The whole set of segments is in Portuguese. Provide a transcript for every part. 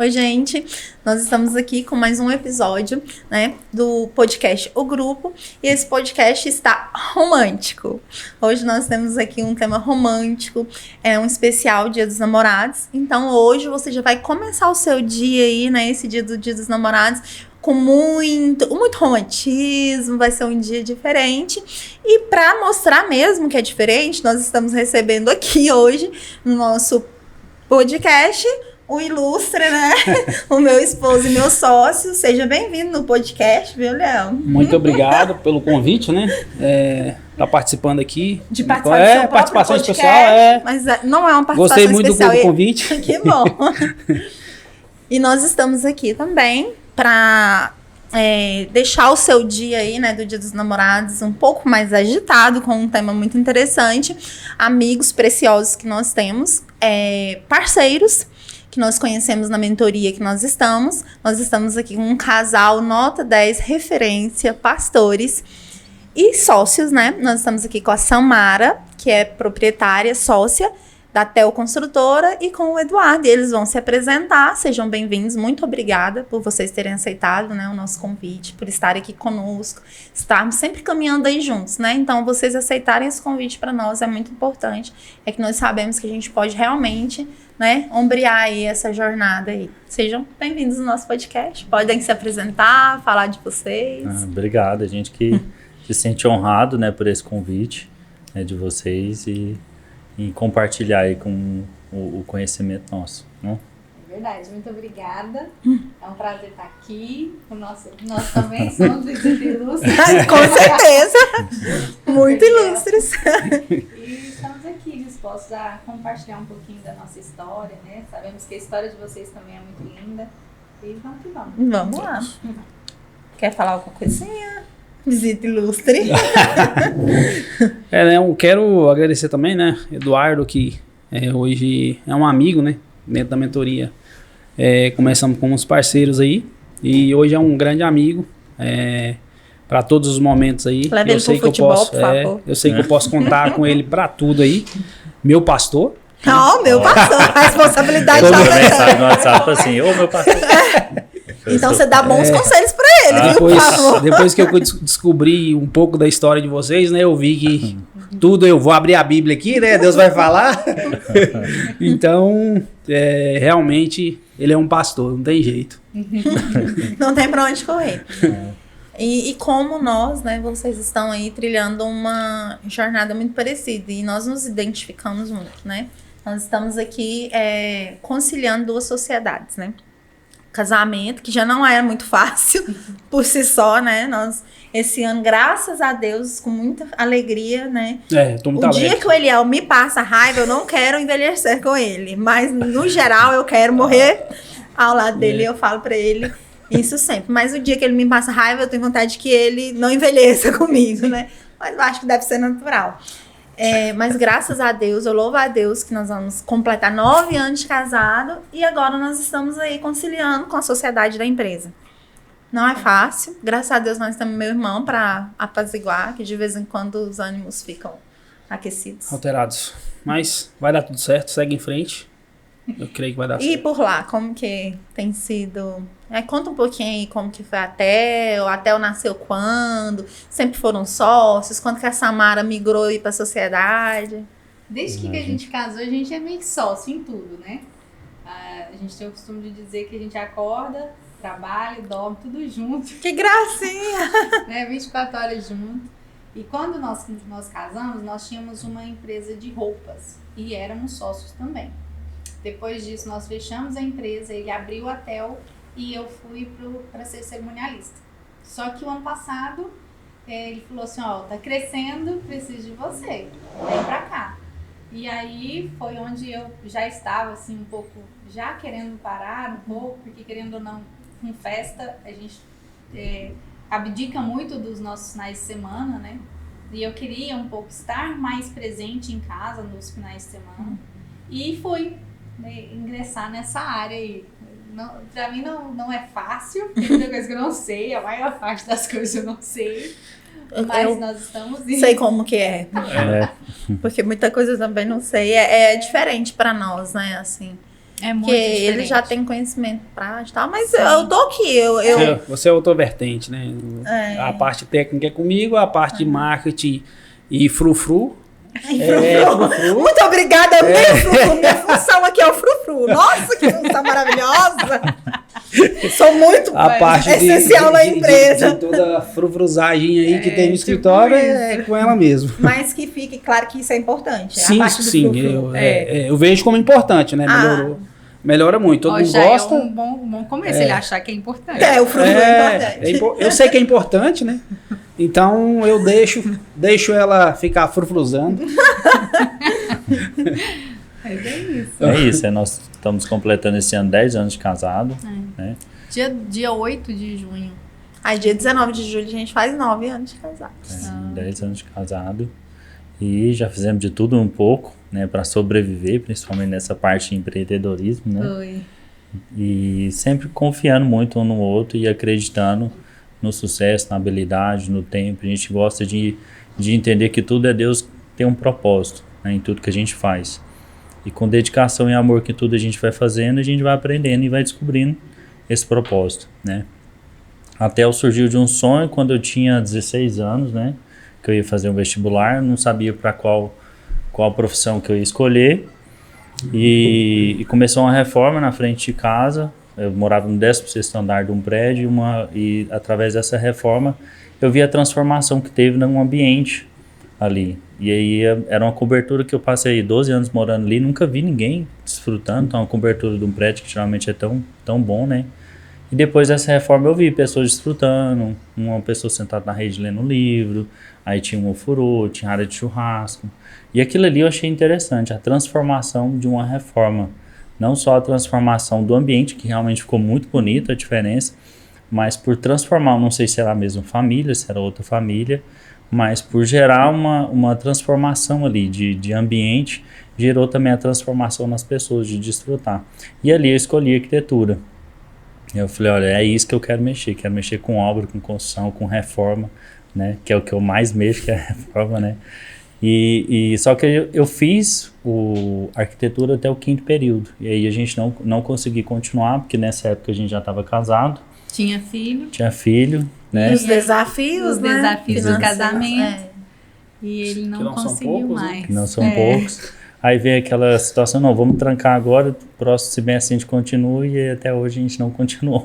Oi, gente. Nós estamos aqui com mais um episódio, né, do podcast O Grupo. E esse podcast está romântico. Hoje nós temos aqui um tema romântico, é um especial Dia dos Namorados. Então, hoje você já vai começar o seu dia aí, né, esse dia do Dia dos Namorados, com muito romantismo, vai ser um dia diferente. E para mostrar mesmo que é diferente, nós estamos recebendo aqui hoje no nosso podcast o ilustre, né? O meu esposo e meu sócio. Seja bem-vindo no podcast, viu, Léo? Muito obrigado pelo convite, né? Tá participando aqui. De participar participação podcast, especial. Mas não é uma participação Gostei muito especial. do convite. Que bom. E nós estamos aqui também para deixar o seu dia aí, né, do Dia dos Namorados um pouco mais agitado, com um tema muito interessante. Amigos preciosos que nós temos, parceiros que nós conhecemos na mentoria que nós estamos. Nós estamos aqui com um casal nota 10, referência, pastores e sócios, né? Nós estamos aqui com a Samara, que é proprietária, sócia da Tel Construtora, e com o Eduardo. E eles vão se apresentar. Sejam bem-vindos. Muito obrigada por vocês terem aceitado, né, o nosso convite, por estarem aqui conosco, estarmos sempre caminhando aí juntos, né? Então, vocês aceitarem esse convite para nós é muito importante. É que nós sabemos que a gente pode realmente, né, ombrear aí essa jornada aí. Sejam bem-vindos ao nosso podcast. Podem se apresentar, falar de vocês. Obrigado. A gente que se sente honrado, né, por esse convite, né, de vocês e compartilhar aí com o conhecimento nosso, né? É verdade, muito obrigada. É um prazer estar aqui. Nós também somos ilustres. Com certeza! Muito ilustres. E estamos aqui dispostos a compartilhar um pouquinho da nossa história, né? Sabemos que a história de vocês também é muito linda. E vamos que vamos. Vamos lá. Quer falar alguma coisinha? Visita ilustre. Né, eu quero agradecer também, né, Eduardo, que hoje é um amigo, né, dentro da mentoria. Começamos com uns parceiros aí, e hoje é um grande amigo, para todos os momentos aí. Leva ele pro futebol, por favor. Eu sei que eu posso contar com ele para tudo aí. Meu pastor. Meu pastor, a responsabilidade Todo tá mensagem no WhatsApp assim, ô meu pastor. Então você dá bons conselhos pra ele, viu, por favor? Depois que eu descobri um pouco da história de vocês, né, eu vi que tudo, eu vou abrir a Bíblia aqui, né, Deus vai falar. Então, realmente, ele é um pastor, não tem jeito. Não tem pra onde correr. E como nós, né, vocês estão aí trilhando uma jornada muito parecida, e nós nos identificamos muito, né? Nós estamos aqui conciliando duas sociedades, né? Casamento, que já não era muito fácil por si só, né? Nós, esse ano, graças a Deus, com muita alegria, né? Tô muito o alegre. dia que o Eliel me passa raiva, eu não quero envelhecer com ele. Mas, no geral, eu quero morrer ao lado dele. Eu falo pra ele isso sempre. Mas o dia que ele me passa raiva, eu tenho vontade que ele não envelheça comigo, né? Mas eu acho que deve ser natural. Mas graças a Deus, eu louvo a Deus que nós vamos completar 9 anos de casado e agora nós estamos aí conciliando com a sociedade da empresa. Não é fácil. Graças a Deus nós temos meu irmão para apaziguar, que de vez em quando os ânimos ficam aquecidos. Alterados. Mas vai dar tudo certo, segue em frente. Eu creio que vai dar certo. E por lá, como que tem sido? Conta um pouquinho aí como que foi a Tel nasceu quando? Sempre foram sócios? Quando que a Samara migrou aí pra sociedade? Desde que a gente casou, a gente é meio que sócio em tudo, né? A gente tem o costume de dizer que a gente acorda, trabalha, dorme, tudo junto. Que gracinha! Né? 24 horas junto. E quando nós casamos, nós tínhamos uma empresa de roupas e éramos sócios também. Depois disso, nós fechamos a empresa, ele abriu a Tel e eu fui para ser cerimonialista. Só que o ano passado, ele falou assim, tá crescendo, preciso de você, vem pra cá. E aí foi onde eu já estava assim um pouco, já querendo parar um pouco, porque querendo ou não, com festa, a gente abdica muito dos nossos finais de semana, né? E eu queria um pouco estar mais presente em casa nos finais de semana. E fui ingressar nessa área aí. Pra mim não é fácil, tem muita coisa que eu não sei, a maior parte das coisas eu não sei. Mas nós estamos indo. Sei como que é. Porque muita coisa eu também não sei. É diferente pra nós, né? Assim, É muito Porque diferente. ele já tem conhecimento pra tal, mas eu tô aqui. Você é outra vertente, né? É. A parte técnica é comigo, a parte de marketing e frufru. Frufru. Muito obrigada, Frufru. Minha função aqui é o Frufru. Nossa, que função maravilhosa. Sou muito A parte essencial na empresa. de toda a frufruzagem aí que tem no escritório é com ela mesmo. Mas que fique claro que isso é importante. Sim, a parte do sim. frufru. Eu vejo como importante, né? Melhora muito. Todo mundo já gosta. É um bom começo, ele achar que é importante. O frufru é importante. Eu sei que é importante, né? Então eu deixo ela ficar frufruzando. Mas é isso. É isso, nós estamos completando esse ano 10 anos de casado. Né? Dia 8 de junho. Aí, dia 19 de julho, a gente faz 9 anos de casado. 10 anos de casado. E já fizemos de tudo um pouco, né, para sobreviver, principalmente nessa parte de empreendedorismo, né? Foi. E sempre confiando muito um no outro e acreditando no sucesso, na habilidade, no tempo. A gente gosta de entender que tudo é Deus, tem um propósito, né, em tudo que a gente faz. E com dedicação e amor que tudo a gente vai fazendo, a gente vai aprendendo e vai descobrindo esse propósito, né? Até o surgiu de um sonho quando eu tinha 16 anos, né? Que eu ia fazer um vestibular, não sabia para qual profissão que eu ia escolher. E começou uma reforma na frente de casa. Eu morava no 16º andar de um prédio e através dessa reforma eu vi a transformação que teve num ambiente ali. E aí era uma cobertura que eu passei 12 anos morando ali, nunca vi ninguém desfrutando. Então, uma cobertura de um prédio que geralmente é tão bom, né? E depois dessa reforma eu vi pessoas desfrutando, uma pessoa sentada na rede lendo um livro, aí tinha um ofurô, tinha área de churrasco. E aquilo ali eu achei interessante, a transformação de uma reforma. Não só a transformação do ambiente, que realmente ficou muito bonita a diferença, mas por transformar, não sei se era a mesma família, se era outra família, mas por gerar uma transformação ali de ambiente, gerou também a transformação nas pessoas, de desfrutar. E ali eu escolhi arquitetura. Eu falei, olha, é isso que eu quero mexer com obra, com construção, com reforma, né, que é o que eu mais mexo, que é a reforma, né, e só que eu fiz a arquitetura até o 5º período, e aí a gente não conseguiu continuar, porque nessa época a gente já estava casado. Tinha filho, né. E os desafios, Os desafios do financeiros, casamento. E ele não conseguiu mais. Que não são poucos. Aí veio aquela situação, não, vamos trancar agora, próximo semestre a gente continua, e até hoje a gente não continuou,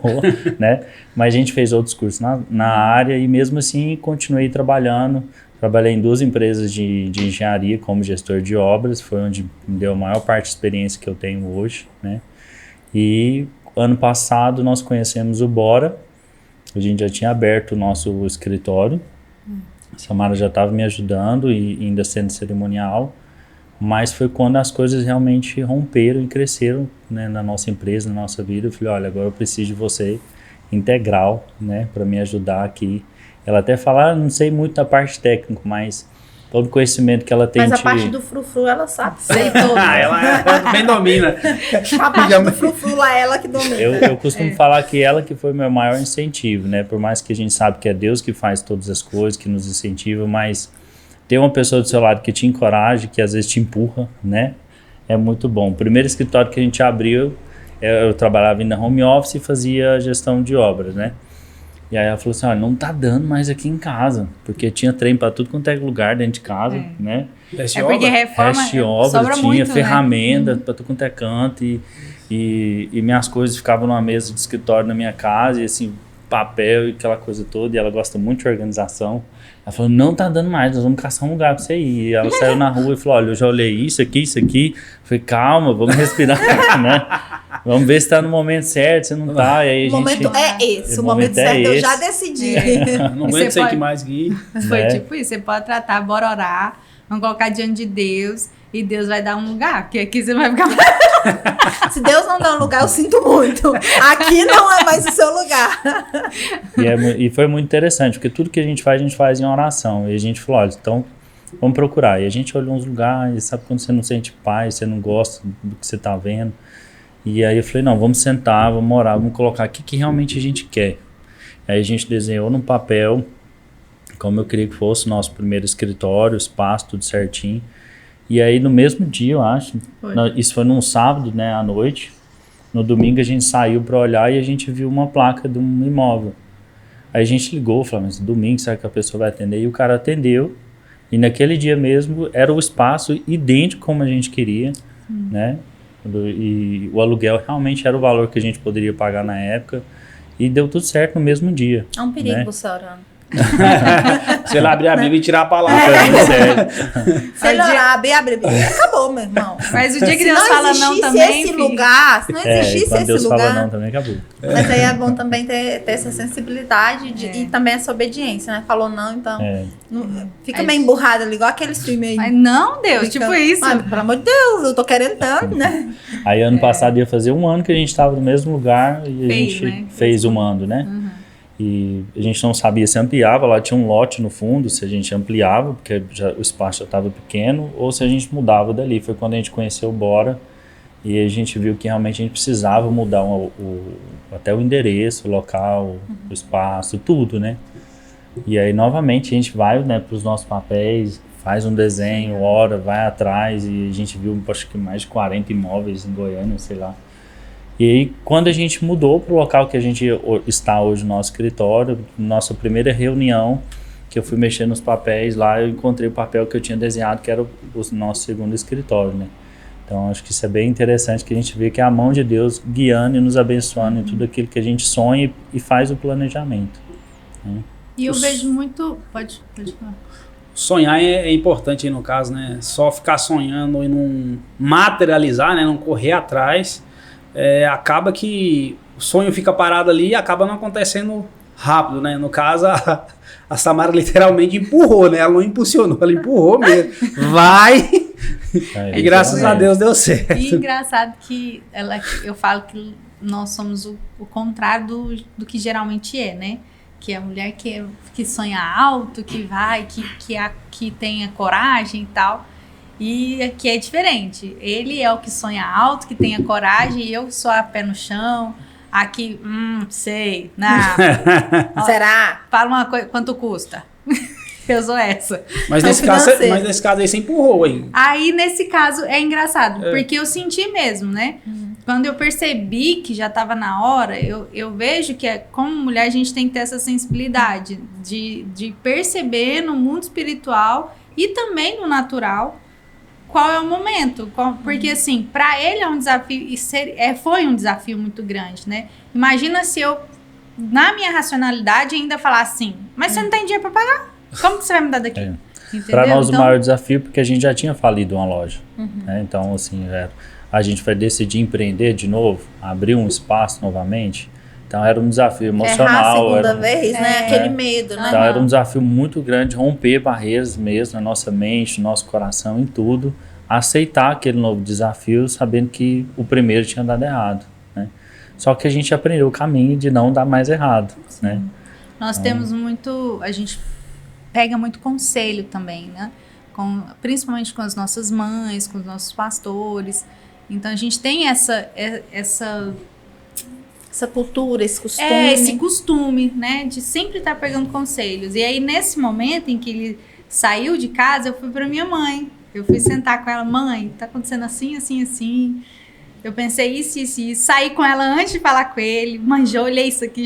né? Mas a gente fez outros cursos na área e mesmo assim continuei trabalhando. Trabalhei em 2 empresas de engenharia como gestor de obras, foi onde me deu a maior parte da experiência que eu tenho hoje, né? E ano passado nós conhecemos o Bora, a gente já tinha aberto o nosso escritório, a Samara já estava me ajudando e ainda sendo cerimonial. Mas foi quando as coisas realmente romperam e cresceram, né, na nossa empresa, na nossa vida. Eu falei, olha, agora eu preciso de você integral, né, para me ajudar aqui. Ela até fala, não sei muito da parte técnica, mas todo o conhecimento que ela tem. Mas a parte do frufru, ela sabe. Sei todo. Ela bem domina. A parte do frufru lá, ela que domina. Eu costumo falar que ela que foi meu maior incentivo, né? Por mais que a gente sabe que é Deus que faz todas as coisas, que nos incentiva, mas ter uma pessoa do seu lado que te encoraja, que às vezes te empurra, né? É muito bom. O primeiro escritório que a gente abriu, eu trabalhava na home office e fazia gestão de obras, né? E aí ela falou assim, olha, não tá dando mais aqui em casa, porque tinha trem para tudo quanto é lugar dentro de casa, né? Porque reforma Resto de obra, sobra tinha muito, ferramenta né? para tudo quanto é canto e minhas coisas ficavam numa mesa de escritório na minha casa e assim, papel e aquela coisa toda, e ela gosta muito de organização. Ela falou, não tá dando mais, nós vamos caçar um lugar pra você ir. E ela saiu na rua e falou, olha, eu já olhei isso aqui. Eu falei, calma, vamos respirar, né? Vamos ver se tá no momento certo, se não tá. E aí O momento é esse, o momento certo eu já decidi. Não aguento ser que mais guie. Foi tipo isso, você pode tratar, bora orar, vamos colocar diante de Deus e Deus vai dar um lugar, porque aqui você vai ficar... Se Deus não dá um lugar, eu sinto muito. Aqui não é mais o seu lugar. E foi muito interessante, porque tudo que a gente faz em oração. E a gente falou, olha, então vamos procurar. E a gente olhou uns lugares, sabe quando você não sente paz, você não gosta do que você tá vendo. E aí eu falei, não, vamos sentar, vamos orar, vamos colocar o que realmente a gente quer. Aí a gente desenhou num papel, como eu queria que fosse o nosso primeiro escritório, espaço, tudo certinho. E aí no mesmo dia, eu acho, isso foi num sábado, né, à noite, No domingo a gente saiu para olhar e a gente viu uma placa de um imóvel. Aí a gente ligou, falou, mas domingo será que a pessoa vai atender? E o cara atendeu. E naquele dia mesmo era o espaço idêntico como a gente queria, né? E o aluguel realmente era o valor que a gente poderia pagar na época. E deu tudo certo no mesmo dia. É um perigo né? você orando. Se ele abrir a Bíblia e tirar a palavra. Se ele orar, abrir a Bíblia, acabou, meu irmão. Mas o dia que Se Deus não fala não existisse também, esse filho, lugar, se não existisse quando esse Deus lugar... fala não também, acabou. Mas aí é bom também ter essa sensibilidade e também essa obediência, né? Falou não, então... Fica meio emburrado ali, igual aqueles filmes aí. Mas não, Deus, Fica, tipo isso. Ah, pelo amor de Deus, eu tô querendo tanto, né? Aí ano passado ia fazer 1 ano que a gente estava no mesmo lugar e a gente né? fez o mando, né? E a gente não sabia se ampliava, lá tinha um lote no fundo, se a gente ampliava, porque o espaço já estava pequeno, ou se a gente mudava dali. Foi quando a gente conheceu o Bora e a gente viu que realmente a gente precisava mudar até o endereço, o local, o espaço, tudo, né? E aí novamente a gente vai, né, para os nossos papéis, faz um desenho, ora, vai atrás e a gente viu acho que mais de 40 imóveis em Goiânia, sei lá. E aí, quando a gente mudou para o local que a gente está hoje no nosso escritório, nossa primeira reunião, que eu fui mexer nos papéis lá, eu encontrei o papel que eu tinha desenhado, que era o nosso segundo escritório, né? Então, acho que isso é bem interessante, que a gente vê que é a mão de Deus guiando e nos abençoando em tudo aquilo que a gente sonha e faz o planejamento, né? E eu vejo muito... Pode falar. Sonhar é importante aí no caso, né? Só ficar sonhando e não materializar, né? Não correr atrás... acaba que o sonho fica parado ali e acaba não acontecendo rápido, né? No caso, a Samara literalmente empurrou, né? Ela não impulsionou, ela empurrou mesmo. Vai! E graças a Deus deu certo. E engraçado que eu falo que nós somos o contrário do que geralmente é, né? Que a mulher que sonha alto, que vai, que tenha coragem e tal... E aqui é diferente. Ele é o que sonha alto, que tem a coragem, e eu sou a pé no chão. Aqui, sei. Não. Será? Fala uma coisa, quanto custa? Eu sou essa. Mas nesse caso aí você empurrou aí. Aí, nesse caso, é engraçado, porque eu senti mesmo, né? Quando eu percebi que já estava na hora, eu vejo que como mulher a gente tem que ter essa sensibilidade de perceber no mundo espiritual e também no natural qual é o momento, porque assim, para ele é um desafio, e foi um desafio muito grande, né? Imagina se eu, na minha racionalidade, ainda falar assim, mas você não tem dinheiro para pagar? Como que você vai me dar daqui? Para nós o maior desafio, porque a gente já tinha falido uma loja, né? Então assim, a gente vai decidir empreender de novo, abrir um espaço novamente. Então era um desafio emocional. Errar a segunda vez, né? Aquele medo, né? Então era um desafio muito grande, romper barreiras mesmo na nossa mente, no nosso coração, em tudo. Aceitar aquele novo desafio, sabendo que o primeiro tinha dado errado, né? Só que a gente aprendeu o caminho de não dar mais errado, né? Nós temos muito... A gente pega muito conselho também, né? Principalmente com as nossas mães, com os nossos pastores. Então a gente tem essa cultura, esse costume. Esse costume, né? De sempre estar pegando conselhos. E aí, nesse momento em que ele saiu de casa, eu fui para minha mãe. Eu fui sentar com ela, mãe, tá acontecendo assim, assim, assim. Eu pensei isso, isso, isso. Saí com ela antes de falar com ele. Mãe, já olhei isso aqui,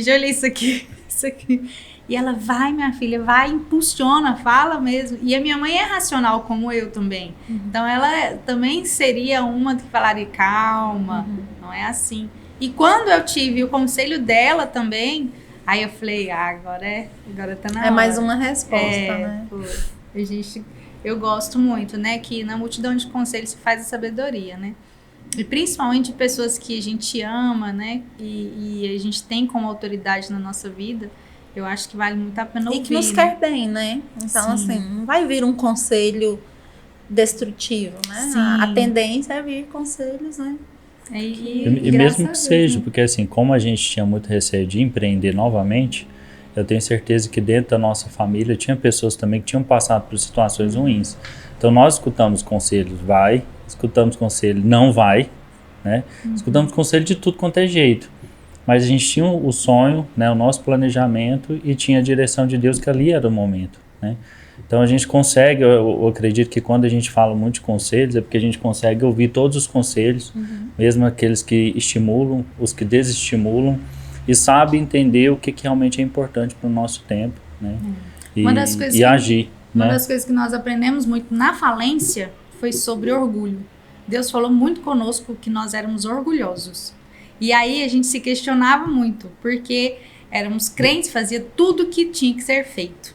isso aqui. E ela, vai, minha filha, vai, impulsiona, fala mesmo. E a minha mãe é racional como eu também. Então, ela também seria uma que falaria, calma, não é assim. E quando eu tive o conselho dela também, aí eu falei, agora tá na hora. É mais uma resposta, né? Eu gosto muito, né? Que na multidão de conselhos se faz a sabedoria, né? E principalmente pessoas que a gente ama, né? E a gente tem como autoridade na nossa vida, eu acho que vale muito a pena ouvir. E que nos quer bem, né? Então, assim, não vai vir um conselho destrutivo, né? Sim. A tendência é vir conselhos, né? E mesmo que seja, porque assim, como a gente tinha muito receio de empreender novamente, eu tenho certeza que dentro da nossa família tinha pessoas também que tinham passado por situações ruins. Então nós escutamos conselhos, vai, escutamos conselho, não vai, né? Escutamos conselho de tudo quanto é jeito. Mas a gente tinha o sonho, né, o nosso planejamento e tinha a direção de Deus, que ali era o momento, né? Então a gente consegue, eu acredito que quando a gente fala muito de conselhos, é porque a gente consegue ouvir todos os conselhos, mesmo aqueles que estimulam, os que desestimulam, e sabe entender o que realmente é importante para o nosso tempo, né? E agir. Uma das coisas que nós aprendemos muito na falência foi sobre orgulho. Deus falou muito conosco que nós éramos orgulhosos. E aí a gente se questionava muito, porque éramos crentes, fazia tudo que tinha que ser feito.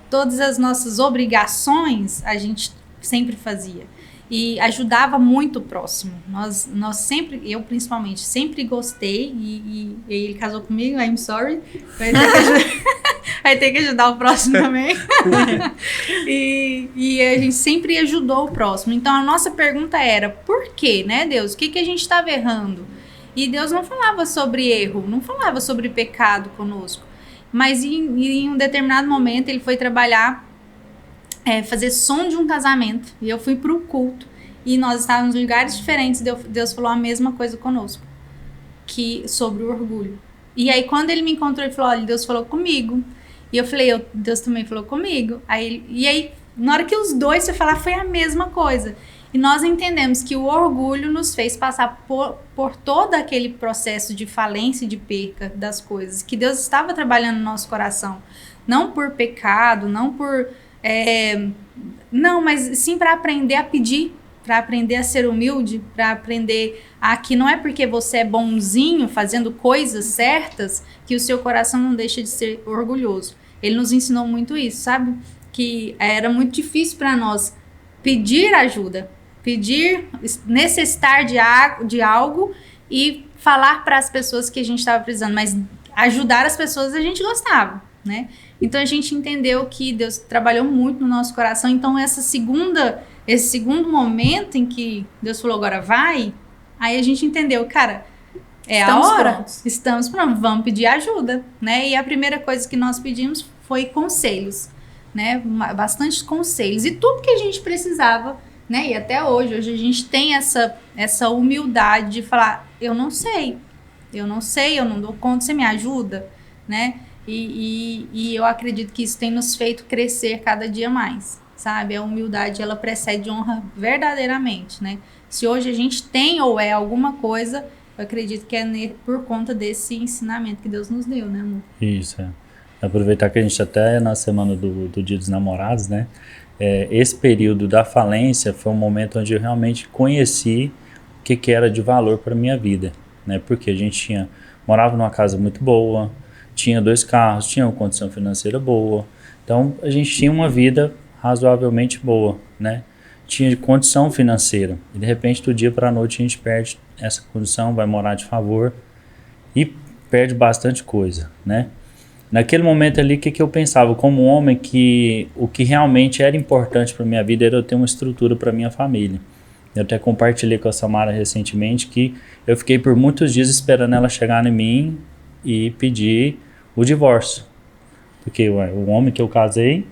Todas as nossas obrigações a gente sempre fazia. E ajudava muito o próximo. Nós sempre, eu principalmente, sempre gostei, e ele casou comigo, I'm sorry, vai ter que ajudar o próximo também. e a gente sempre ajudou o próximo. Então a nossa pergunta era, por quê, né, Deus? O que a gente estava errando? E Deus não falava sobre erro, não falava sobre pecado conosco. Mas em um determinado momento ele foi trabalhar, fazer som de um casamento. E eu fui para o culto. E nós estávamos em lugares diferentes. Deus falou a mesma coisa conosco. Sobre o orgulho. E aí quando ele me encontrou, ele falou, olha, Deus falou comigo. E eu falei, Deus também falou comigo. E aí, na hora que os dois se falaram, foi a mesma coisa. E nós entendemos que o orgulho nos fez passar por todo aquele processo de falência e de perca das coisas. Que Deus estava trabalhando no nosso coração. Não por pecado, não por... não, mas sim para aprender a pedir, para aprender a ser humilde, para aprender a que não é porque você é bonzinho, fazendo coisas certas, que o seu coração não deixa de ser orgulhoso. Ele nos ensinou muito isso, sabe? Que era muito difícil para nós pedir ajuda, necessitar de algo e falar para as pessoas que a gente estava precisando, mas ajudar as pessoas a gente gostava, né? Então a gente entendeu que Deus trabalhou muito no nosso coração. Então esse segundo momento em que Deus falou, agora vai, aí a gente entendeu, cara, Estamos a hora, prontos. Estamos prontos, vamos pedir ajuda, né? E a primeira coisa que nós pedimos foi conselhos, né? Bastante conselhos e tudo que a gente precisava, né? E até hoje a gente tem essa humildade de falar, eu não sei, eu não dou conta, você me ajuda, né? E eu acredito que isso tem nos feito crescer cada dia mais, sabe? A humildade, ela precede honra verdadeiramente, né? Se hoje a gente tem ou é alguma coisa, eu acredito que é por conta desse ensinamento que Deus nos deu, né, amor? Isso, Aproveitar que a gente até na semana do Dia dos Namorados, né? Esse período da falência foi um momento onde eu realmente conheci o que era de valor para minha vida, né? Porque a gente morava numa casa muito boa, tinha 2 carros, tinha uma condição financeira boa, então a gente tinha uma vida razoavelmente boa, né? Tinha condição financeira, e de repente do dia para a noite a gente perde essa condição, vai morar de favor e perde bastante coisa, né? Naquele momento ali, o que eu pensava como homem, que o que realmente era importante para minha vida era eu ter uma estrutura para minha família. Eu até compartilhei com a Samara recentemente que eu fiquei por muitos dias esperando ela chegar em mim e pedir o divórcio, porque o homem que eu casei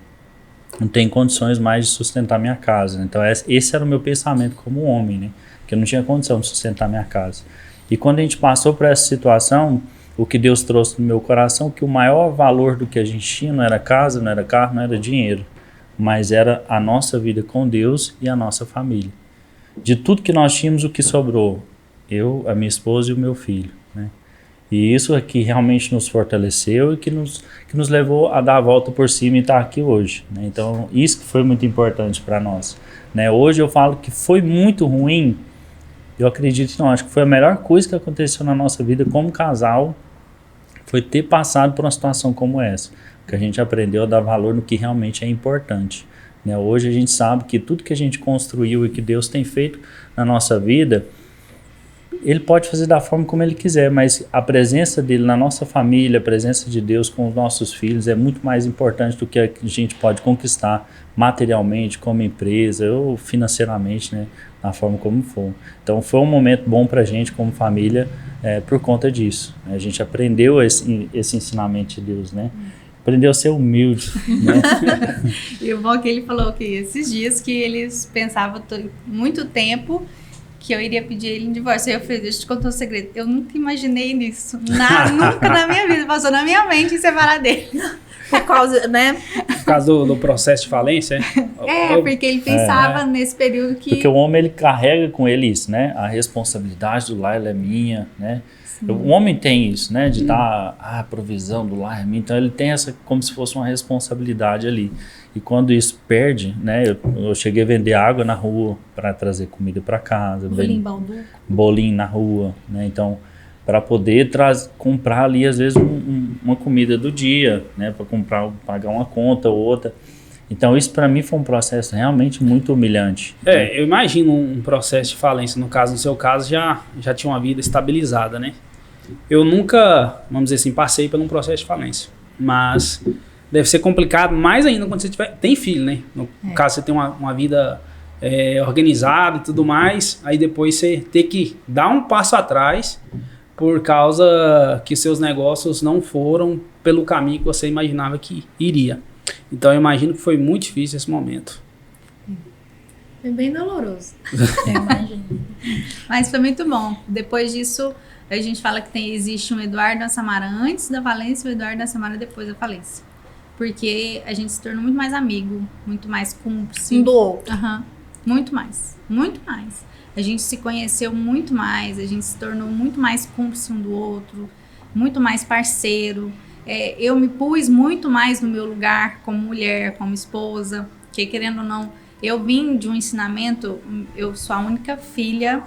não tem condições mais de sustentar minha casa. Então esse era o meu pensamento como homem, né? Que eu não tinha condição de sustentar minha casa. E quando a gente passou por essa situação, o que Deus trouxe no meu coração, que o maior valor do que a gente tinha não era casa, não era carro, não era dinheiro, mas era a nossa vida com Deus e a nossa família. De tudo que nós tínhamos, o que sobrou? Eu, a minha esposa e o meu filho, né? E isso aqui realmente nos fortaleceu e que nos levou a dar a volta por cima e estar aqui hoje, né? Então, isso que foi muito importante para nós, né? Hoje eu falo que foi muito ruim, eu acredito que não, acho que foi a melhor coisa que aconteceu na nossa vida como casal, foi ter passado por uma situação como essa, que a gente aprendeu a dar valor no que realmente é importante, né? Hoje a gente sabe que tudo que a gente construiu e que Deus tem feito na nossa vida, Ele pode fazer da forma como Ele quiser, mas a presença dele na nossa família, a presença de Deus com os nossos filhos é muito mais importante do que a gente pode conquistar materialmente, como empresa ou financeiramente, né, na forma como for. Então foi um momento bom para a gente como família por conta disso. A gente aprendeu esse ensinamento de Deus, né? Aprendeu a ser humilde, né? E o bom que ele falou que esses dias que eles pensavam muito tempo que eu iria pedir ele em divórcio. Aí eu falei, deixa eu te contar um segredo. Eu nunca imaginei nisso. Nunca na minha vida. Passou na minha mente em separar dele. Por causa, né? Por causa do processo de falência, Porque ele pensava nesse período que... Porque o homem, ele carrega com ele isso, né? A responsabilidade do lar, ela é minha, né? O homem tem isso, né? De estar, a provisão do lar é minha. Então, ele tem essa, como se fosse uma responsabilidade ali. E quando isso perde, né? Eu cheguei a vender água na rua para trazer comida para casa. Bolinho balduco. Bolinho na rua, né? Então, para poder comprar ali, às vezes, uma comida do dia, né? Para pagar uma conta ou outra. Então, isso para mim foi um processo realmente muito humilhante. Eu imagino um processo de falência. No seu caso, já tinha uma vida estabilizada, né? Eu nunca, vamos dizer assim, passei por um processo de falência. Mas deve ser complicado, mais ainda quando você tem filho, né? No caso, você tem uma vida organizada e tudo mais, aí depois você ter que dar um passo atrás por causa que seus negócios não foram pelo caminho que você imaginava que iria. Então eu imagino que foi muito difícil esse momento. Foi bem doloroso. Eu imagino. Mas foi muito bom. Depois disso, a gente fala que existe um Eduardo da Samara antes da falência e o Eduardo da Samara depois da falência. Porque a gente se tornou muito mais amigo, muito mais cúmplice. Um do outro. Muito mais. Muito mais. A gente se conheceu muito mais, a gente se tornou muito mais cúmplice um do outro, muito mais parceiro. Eu me pus muito mais no meu lugar como mulher, como esposa, que querendo ou não, eu vim de um ensinamento, eu sou a única filha,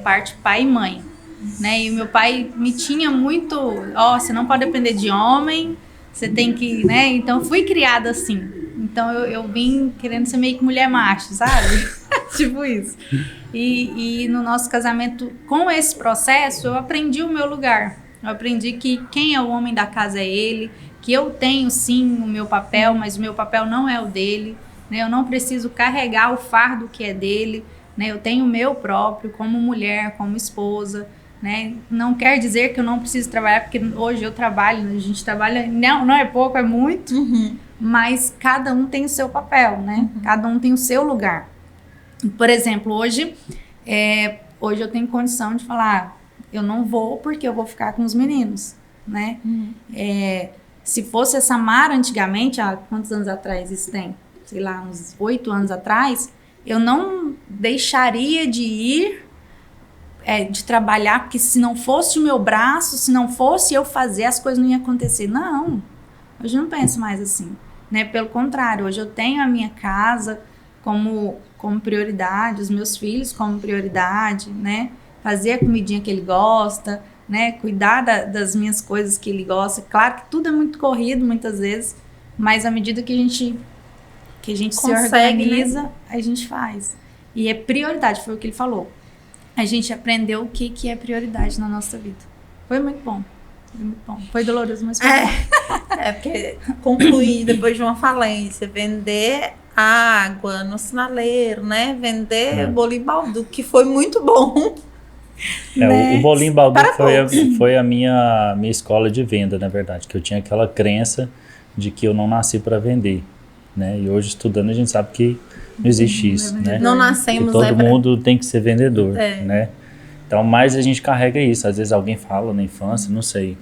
parte pai e mãe, né? E o meu pai me tinha muito, você não pode depender de homem, você tem que, né? Então eu fui criada assim. Então eu vim querendo ser meio que mulher macho, sabe? Tipo isso. E no nosso casamento, com esse processo, eu aprendi o meu lugar. Eu aprendi que quem é o homem da casa é ele, que eu tenho sim o meu papel, mas o meu papel não é o dele, né? Eu não preciso carregar o fardo que é dele, né? Eu tenho o meu próprio como mulher, como esposa, né? Não quer dizer que eu não preciso trabalhar, porque hoje eu trabalho, a gente trabalha, não é pouco, é muito, mas cada um tem o seu papel, né? Cada um tem o seu lugar. Por exemplo, hoje eu tenho condição de falar, eu não vou porque eu vou ficar com os meninos, né? Se fosse a Samara antigamente, há quantos anos atrás isso tem? Sei lá, uns 8 anos atrás, eu não deixaria de ir, de trabalhar, porque se não fosse o meu braço, se não fosse eu fazer, as coisas não iam acontecer. Não, hoje eu não penso mais assim, né? Pelo contrário, hoje eu tenho a minha casa como prioridade, os meus filhos como prioridade, né? Fazer a comidinha que ele gosta, né? Cuidar das minhas coisas que ele gosta. Claro que tudo é muito corrido muitas vezes, mas à medida que a gente se organiza, né? A gente faz. E é prioridade, foi o que ele falou. A gente aprendeu o que é prioridade na nossa vida. Foi muito bom. Foi muito bom. Foi doloroso, mas foi bom. Porque concluir depois de uma falência, vender água no sinaleiro, né? Vender bolinho balduco, que foi muito bom. O bolinho balduco foi a minha escola de venda, na verdade, que eu tinha aquela crença de que eu não nasci para vender, né? E hoje estudando a gente sabe que não existe isso, né? Não nascemos, todo mundo tem que ser vendedor, né? Então, mas a gente carrega isso. Às vezes alguém fala na infância, não sei,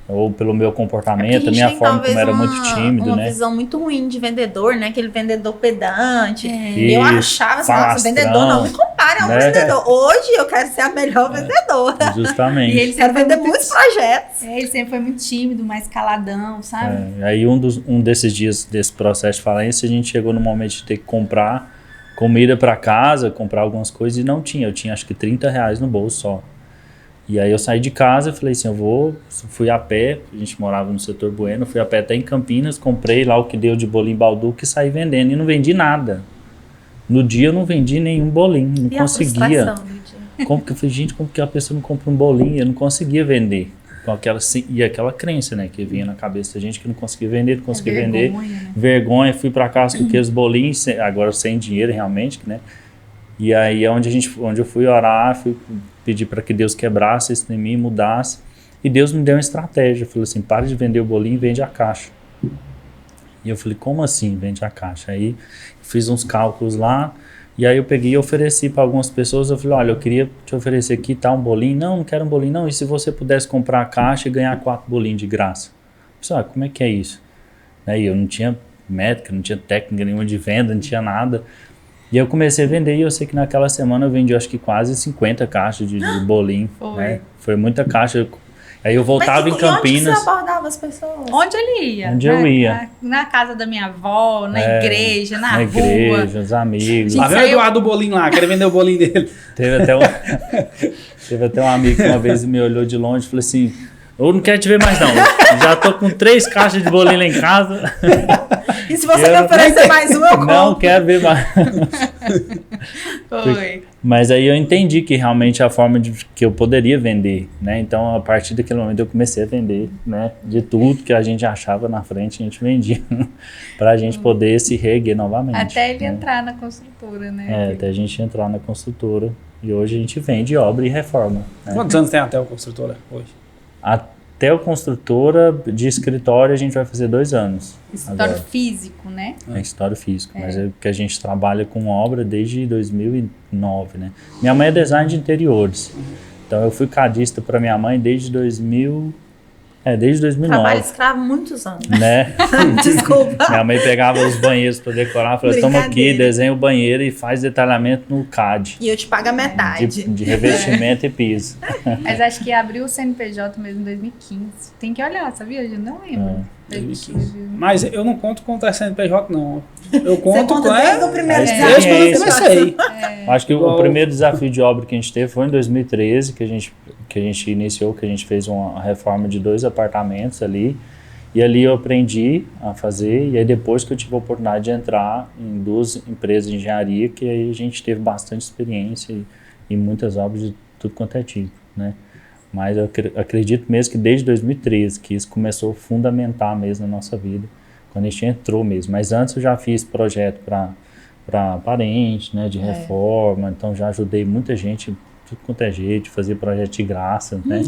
ou pelo meu comportamento, a minha forma como era muito tímido, uma né? visão muito ruim de vendedor, né? Aquele vendedor pedante. Isso, eu achava assim, nossa, vendedor não me compare a um vendedor. Hoje eu quero ser a melhor vendedora. Justamente. E ele quero vender muitos projetos. Ele sempre foi muito tímido, mais caladão, sabe? Aí um desses dias, desse processo de falência, a gente chegou no momento de ter que comprar comida para casa, comprar algumas coisas e não tinha. Eu tinha acho que R$30 no bolso só. E aí eu saí de casa e falei assim, fui a pé, a gente morava no setor Bueno, fui a pé até em Campinas, comprei lá o que deu de bolinho balduco e saí vendendo e não vendi nada. No dia eu não vendi nenhum bolinho, não conseguia. Como que eu falei, gente, como que a pessoa não compra um bolinho? Eu não conseguia vender. Com aquela crença, né, que vinha na cabeça da gente que não conseguia vender, não conseguia vender. Né? Vergonha, fui para casa com aqueles bolinhos, agora sem dinheiro realmente, né? E aí é onde eu fui orar, fui pedir para que Deus quebrasse isso em mim, mudasse. E Deus me deu uma estratégia. Falou assim, para de vender o bolinho e vende a caixa. E eu falei, como assim vende a caixa? Aí fiz uns cálculos lá. E aí eu peguei e ofereci para algumas pessoas. Eu falei, olha, eu queria te oferecer aqui, tá, um bolinho. Não quero um bolinho, não. E se você pudesse comprar a caixa e ganhar 4 bolinhos de graça? Eu falei, como é que é isso? Aí eu não tinha métrica, não tinha técnica nenhuma de venda, não tinha nada. E eu comecei a vender e eu sei que naquela semana eu vendi acho que quase 50 caixas de bolinho, né? Foi muita caixa. Aí eu voltava em Campinas. Onde você abordava as pessoas? Onde ele ia? Onde eu ia. Na casa da minha avó, na igreja, na rua. Na igreja, os amigos. Lá vem o Eduardo do bolinho lá, quer vender o bolinho dele. Teve até um amigo que uma vez me olhou de longe e falou assim, eu não quero te ver mais não, já tô com 3 caixas de bolinho lá em casa. E se você me oferecer mais uma, eu compro. Não quero ver mais. Foi. Mas aí eu entendi que realmente a forma que eu poderia vender, né? Então, a partir daquele momento eu comecei a vender, né? De tudo que a gente achava na frente, a gente vendia. Pra gente poder se reerguer novamente. Até ele né? entrar na construtora, né? Até a gente entrar na construtora. E hoje a gente vende obra e reforma. Né? Quantos anos tem até o construtora hoje? Até o construtora de escritório a gente vai fazer 2 anos. Escritório agora. físico, né? É escritório físico, mas é que a gente trabalha com obra desde 2009, né? Minha mãe é design de interiores, então eu fui cadista para minha mãe desde 2009. Trabalho escravo muitos anos. Né? Desculpa. Minha mãe pegava os banheiros para decorar, falava, toma aqui, Brincadeira. desenha o banheiro e faz detalhamento no CAD. E eu te pago a metade. De revestimento e piso. Mas acho que abriu o CNPJ mesmo em 2015. Tem que olhar, sabia? Eu não lembro. 2015. Mas eu não conto contra a CNPJ, não. Eu conto Você conta desde o primeiro É, desde quando eu experiência. comecei. Acho que Igual- o primeiro desafio de obra que a gente teve foi em 2013, que a gente iniciou, que a gente fez uma reforma de 2 apartamentos ali. E ali eu aprendi a fazer, e aí depois que eu tive a oportunidade de entrar em 2 empresas de engenharia, que aí a gente teve bastante experiência e muitas obras de tudo quanto é tipo, né? Mas eu acredito mesmo que desde 2013 que isso começou a fundamentar mesmo na nossa vida, quando a gente entrou mesmo. Mas antes eu já fiz projeto para parente, né, de reforma, então já ajudei muita gente, tudo quanto é jeito, fazia projeto de graça, né?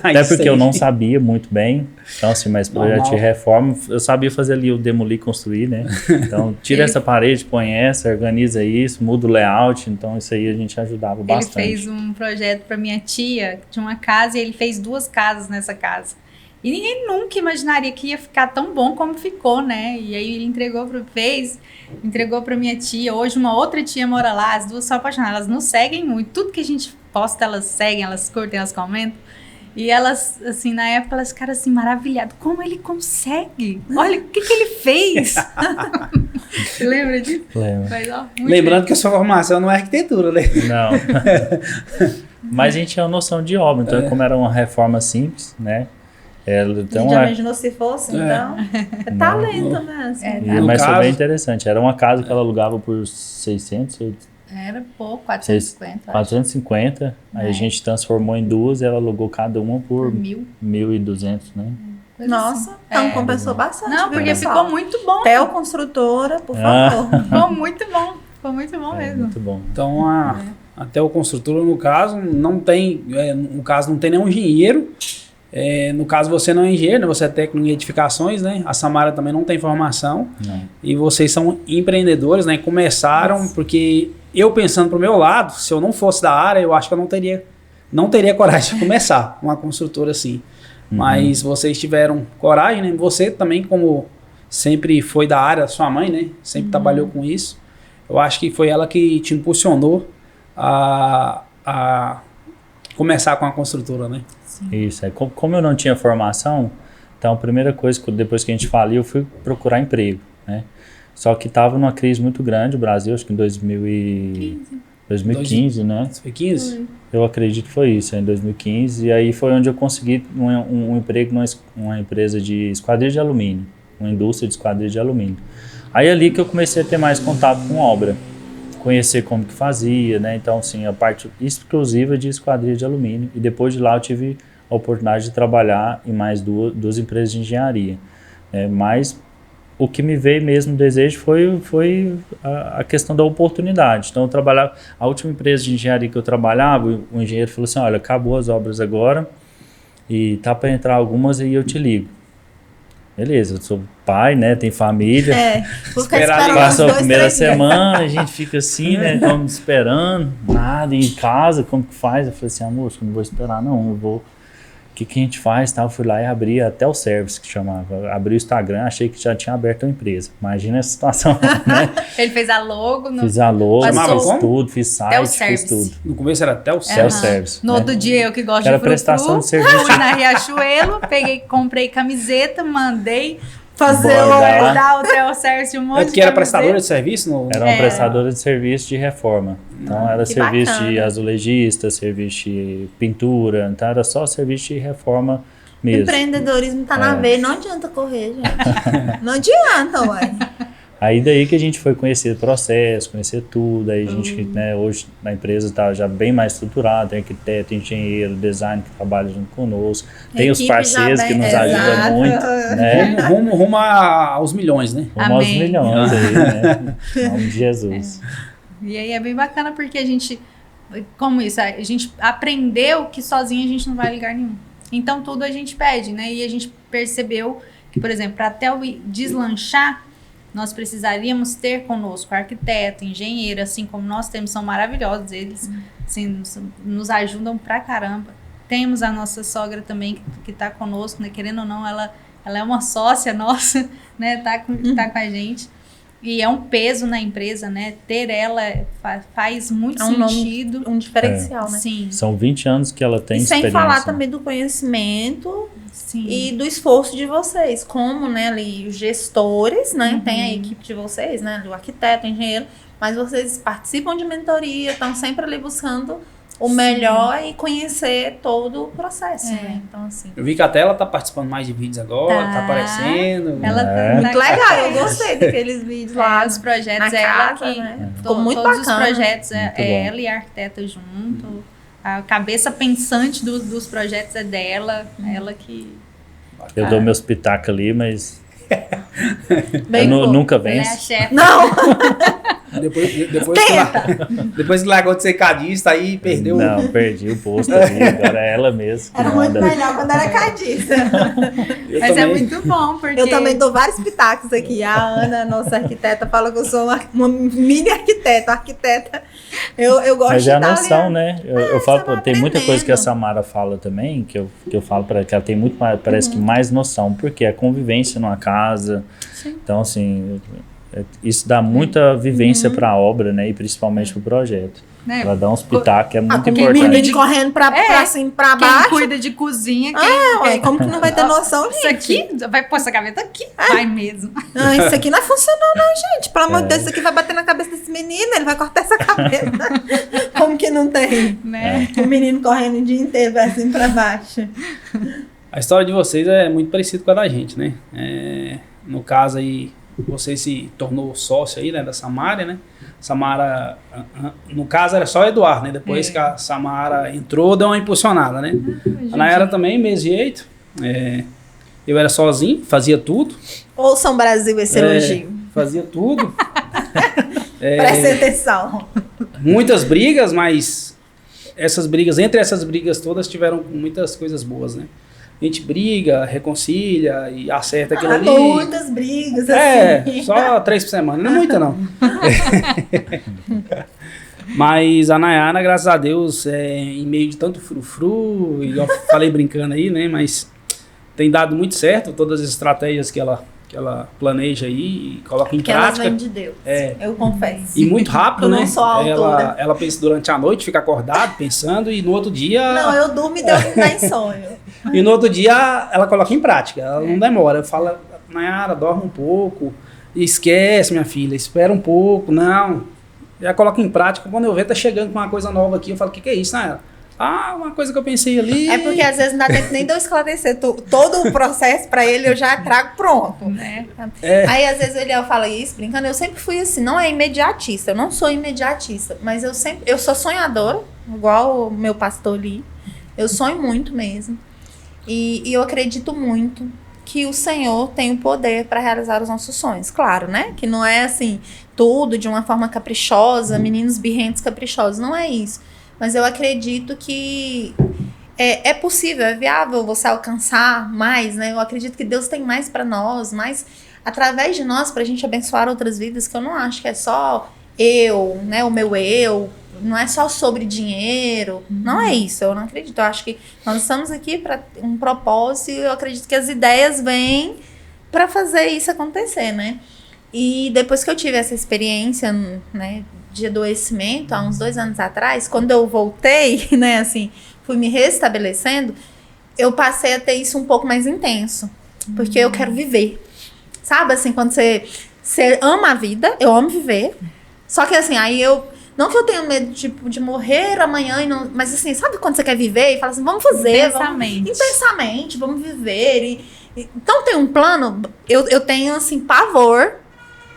Até Isso porque eu aí. não sabia muito bem, então assim, mas projeto de Normal. reforma, eu sabia fazer ali o demolir, construir, né? Então tira essa parede, põe essa, organiza isso, muda o layout, então isso aí a gente ajudava bastante. Ele fez um projeto para minha tia de uma casa e ele fez 2 casas nessa casa. E ninguém nunca imaginaria que ia ficar tão bom como ficou, né? E aí ele entregou para minha tia. Hoje uma outra tia mora lá, as 2 são apaixonadas. Elas nos seguem muito. Tudo que a gente posta, elas seguem, elas curtem, elas comentam. E elas, assim, na época, elas ficaram assim, maravilhadas. Como ele consegue? Olha, o que ele fez? Você lembra disso? Lembro. Mas, ó, muito Lembrando que a sua formação não é arquitetura, né? Não. Mas a gente tinha uma noção de obra, então como era uma reforma simples, né? A Então, gente já imaginou se fosse, então. É talento mesmo. mas foi caso- bem interessante. Era uma casa que ela alugava por 600, Era pouco, 450, acho. 450. Aí a gente transformou em 2 e ela alugou cada uma por Por 1.000. 1.200, né? Coisa Nossa, assim. então É. compensou bastante. Não, viu, porque pessoal? ficou muito bom. Theo Construtora, por favor. Ficou muito bom. Ficou muito bom É, mesmo. muito bom. Então, até o construtor, no caso, não tem, no caso, não tem nenhum engenheiro. No caso, você não é engenheiro, né? Você é técnico em edificações, né? A Samara também não tem formação. Não. E vocês são empreendedores, né? Começaram, porque eu pensando pro meu lado, se eu não fosse da área, eu acho que eu não teria coragem de começar uma construtora assim. Mas vocês tiveram coragem, né? Você também, como sempre foi da área, sua mãe, né? Sempre trabalhou com isso. Eu acho que foi ela que te impulsionou a começar com a construtora, né? Isso. Aí, como eu não tinha formação, então a primeira coisa, depois que a gente faliu, eu fui procurar emprego, né? Só que estava numa crise muito grande o Brasil, acho que em 2015, né? Isso foi 15? Eu acredito que foi isso, em 2015. E aí foi onde eu consegui um emprego numa empresa de esquadrilha de alumínio, uma indústria de esquadrilha de alumínio. Aí ali que eu comecei a ter mais contato com obra, conhecer como que fazia, né? Então, assim, a parte exclusiva de esquadrilha de alumínio. E depois de lá eu tive a oportunidade de trabalhar em mais duas empresas de engenharia. Mas o que me veio mesmo no desejo foi a questão da oportunidade. Então, eu trabalhava... A última empresa de engenharia que eu trabalhava, o engenheiro falou assim, olha, acabou as obras agora e tá para entrar algumas e eu te ligo. Beleza, eu sou pai, né? Tem família. Vou ficar esperando uns Passou a 2, primeira 3 dias. semana, a gente fica assim, né? Estamos esperando, nada em casa, como que faz? Eu falei assim, amor, acho que não vou esperar não, eu vou... que a gente faz? Tá? Eu fui lá e abri até o service, que chamava. Abri o Instagram, achei que já tinha aberto a empresa. Imagina essa situação, né? Ele fez a logo. Fiz a logo, Passou fiz tudo, fiz site, fiz tudo. No começo era até o Self-service. No né? outro dia, eu que gosto Era de frufru, prestação de serviço. fui na Riachuelo, comprei camiseta, mandei Fazer Bordar. o self-service de um monte É de porque era camiseta. prestadora de serviço? No... Era uma prestadora de serviço de reforma. Então era Que serviço de bacana. azulejista, serviço de pintura. Então era só serviço de reforma mesmo. Empreendedorismo tá na veia, não adianta correr, gente. Não adianta, uai. Aí daí que a gente foi conhecer o processo, conhecer tudo. Aí a gente, né, hoje na empresa está já bem mais estruturado. Tem arquiteto, engenheiro, design que trabalha junto conosco. Tem os Equipe parceiros já que bem- nos ajudam Exato. muito, né? Rumo aos milhões, né? Rumo aos Amém. milhões aí, né? Em nome de Jesus. E aí é bem bacana porque a gente, como isso, a gente aprendeu que sozinho a gente não vai ligar nenhum. Então tudo a gente pede, né? E a gente percebeu que, por exemplo, para até o deslanchar, nós precisaríamos ter conosco arquiteto, engenheiro, assim como nós temos, são maravilhosos, eles assim, nos ajudam pra caramba. Temos a nossa sogra também que tá conosco, né? Querendo ou não, ela é uma sócia nossa, né? Tá com a gente. E é um peso na empresa, né? Ter ela faz muito É um nome- sentido. Um diferencial, né? Sim, São 20 anos que ela tem E sem experiência. falar também do conhecimento sim. e do esforço de vocês, como, né, ali, os gestores, né, Uhum. tem a equipe de vocês, né, do arquiteto, engenheiro, mas vocês participam de mentoria, estão sempre ali buscando o Sim. melhor e conhecer todo o processo, É. né, então assim... Eu vi que até ela tá participando mais de vídeos agora, Tá. tá aparecendo. Ela É. tá Muito legal, eu gostei daqueles vídeos lá, os projetos, na é ela casa, que né? Ficou muito todos bacana. os projetos Muito bom. é ela e a arquiteta junto. A cabeça pensante dos projetos é dela, ela que Eu dou meus pitacos ali, mas bem eu pouco. nunca ela é a venço. chefe. Não, Depois que largou de ser cadista, aí perdeu. Não, perdi o posto ali. Agora é ela mesmo que era muito manda. melhor quando era cadista. Eu Mas é também- muito bom, porque... Eu também dou vários pitacos aqui. A Ana, nossa arquiteta, fala que eu sou uma mini arquiteta. Eu gosto Mas de é a dar noção, ali, né? Eu falo, você vai pô, tem muita coisa que a aprendendo. Samara fala também, que eu falo para ela que ela tem muito mais, parece que mais noção, porque a convivência numa casa. Então, assim, isso dá muita vivência para a obra, né? E principalmente para o projeto. né, Ela dá uns pitacos, é muito com o importante. menino correndo pra cima, pra quem baixo. cuida de cozinha, Ué, como que não vai ter noção, isso gente? aqui, vai pôr essa gaveta aqui, vai mesmo. Ah, isso aqui não é funcional, não, gente. Pelo amor de Deus, isso aqui vai bater na cabeça desse menino, ele vai cortar essa cabeça. Como que não tem? Né? O menino correndo o dia inteiro, pra cima e pra baixo. A história de vocês é muito parecida com a da gente, né? No caso aí, você se tornou sócio aí, né, da Samara, né? Samara, no caso era só o Eduardo, né? Depois que a Samara entrou, deu uma impulsionada, né? A Nayara também, mesmo jeito. Eu era sozinho, fazia tudo. Ouçam, Brasil, esse elogio. Fazia tudo. Prestem atenção. Muitas brigas, mas entre essas brigas todas tiveram muitas coisas boas, né? A gente briga, reconcilia e acerta aquilo ali. Muitas brigas, assim. Só 3 por semana, não é muita não. Mas a Nayara, graças a Deus, em meio de tanto frufru, e eu falei brincando aí, né? Mas tem dado muito certo todas as estratégias que ela planeja aí e coloca em Que elas prática. vêm de Deus. Eu confesso. E muito rápido, Eu né? não sou a autora. Ela pensa durante a noite, fica acordado, pensando, e no outro dia. Não, eu durmo e Deus me dá em sonho. E no outro dia ela coloca em prática. Ela não demora. Fala, Nayara, dorme um pouco. Esquece, minha filha, espera um pouco. Não. Já coloca em prática. Quando eu ver, tá chegando com uma coisa nova aqui, eu falo, o que é isso, Nayara? Ah, uma coisa que eu pensei ali. É porque às vezes não dá tempo nem de eu esclarecer todo o processo pra ele, eu já trago pronto. Né? Aí às vezes ele fala isso, brincando, eu sempre fui assim, não é imediatista, eu não sou imediatista, mas eu sou sonhadora, igual o meu pastor ali, eu sonho muito mesmo, e eu acredito muito que o Senhor tem o poder para realizar os nossos sonhos, claro, né, que não é assim, tudo de uma forma caprichosa, meninos birrentos caprichosos, não é isso. Mas eu acredito que é possível, é viável você alcançar mais, né? Eu acredito que Deus tem mais para nós, mais através de nós, pra gente abençoar outras vidas, que eu não acho que é só eu, né? O meu eu, não é só sobre dinheiro, não é isso, eu não acredito. Eu acho que nós estamos aqui para um propósito e eu acredito que as ideias vêm para fazer isso acontecer, né? E depois que eu tive essa experiência, né, de adoecimento, há uns 2 anos atrás, quando eu voltei, né, assim, fui me restabelecendo, eu passei a ter isso um pouco mais intenso, porque eu quero viver. Sabe, assim, quando você ama a vida, eu amo viver, só que assim, aí não que eu tenha medo de morrer amanhã, mas assim, sabe quando você quer viver e fala assim, vamos fazer, intensamente, vamos viver. Então tem um plano, eu tenho assim, pavor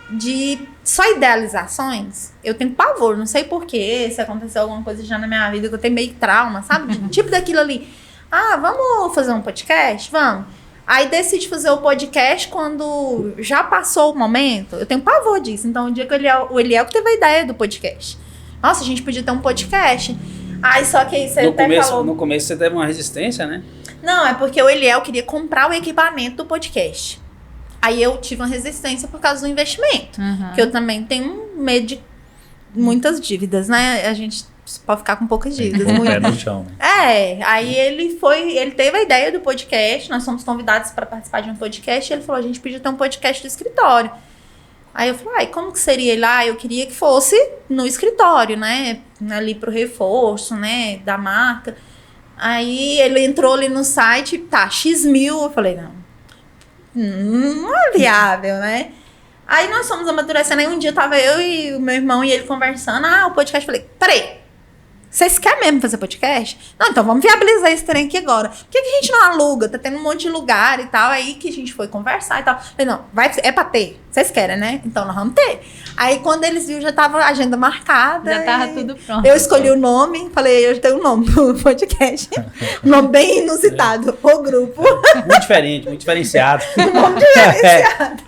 de só idealizações. Eu tenho pavor, não sei porquê, se aconteceu alguma coisa já na minha vida que eu tenho meio trauma, sabe? Tipo daquilo ali. Ah, vamos fazer um podcast? Vamos. Aí decide fazer o podcast quando já passou o momento. Eu tenho pavor disso. Então, o dia que o Eliel que teve a ideia do podcast. Nossa, a gente podia ter um podcast. Aí, só que aí você falou... No começo você teve uma resistência, né? Não, é porque o Eliel queria comprar o equipamento do podcast. Aí eu tive uma resistência por causa do investimento. Que eu também tenho medo de muitas dívidas, né? A gente pode ficar com poucas dívidas. Pé no chão, né? Aí ele teve a ideia do podcast, nós fomos convidados para participar de um podcast, e ele falou, a gente podia ter um podcast do escritório. Aí eu falei, como que seria lá? Eu queria que fosse no escritório, né? Ali pro reforço, né? Da marca. Aí ele entrou ali no site, tá, X mil. Eu falei, não é viável, né? Aí nós fomos amadurecendo. Aí um dia tava eu e o meu irmão e ele conversando. O podcast. Eu falei, peraí, vocês querem mesmo fazer podcast? Não, então vamos viabilizar esse trem aqui agora. Por que a gente não aluga? Tá tendo um monte de lugar e tal. Aí que a gente foi conversar e tal. Falei, não, é pra ter. Vocês querem, né? Então nós vamos ter. Aí quando eles viram, já tava a agenda marcada. Já tava tudo pronto. Eu escolhi o nome. Falei, eu já tenho um nome pro podcast. Um nome bem inusitado. O grupo. Muito diferente, muito diferenciado. Um nome diferenciado.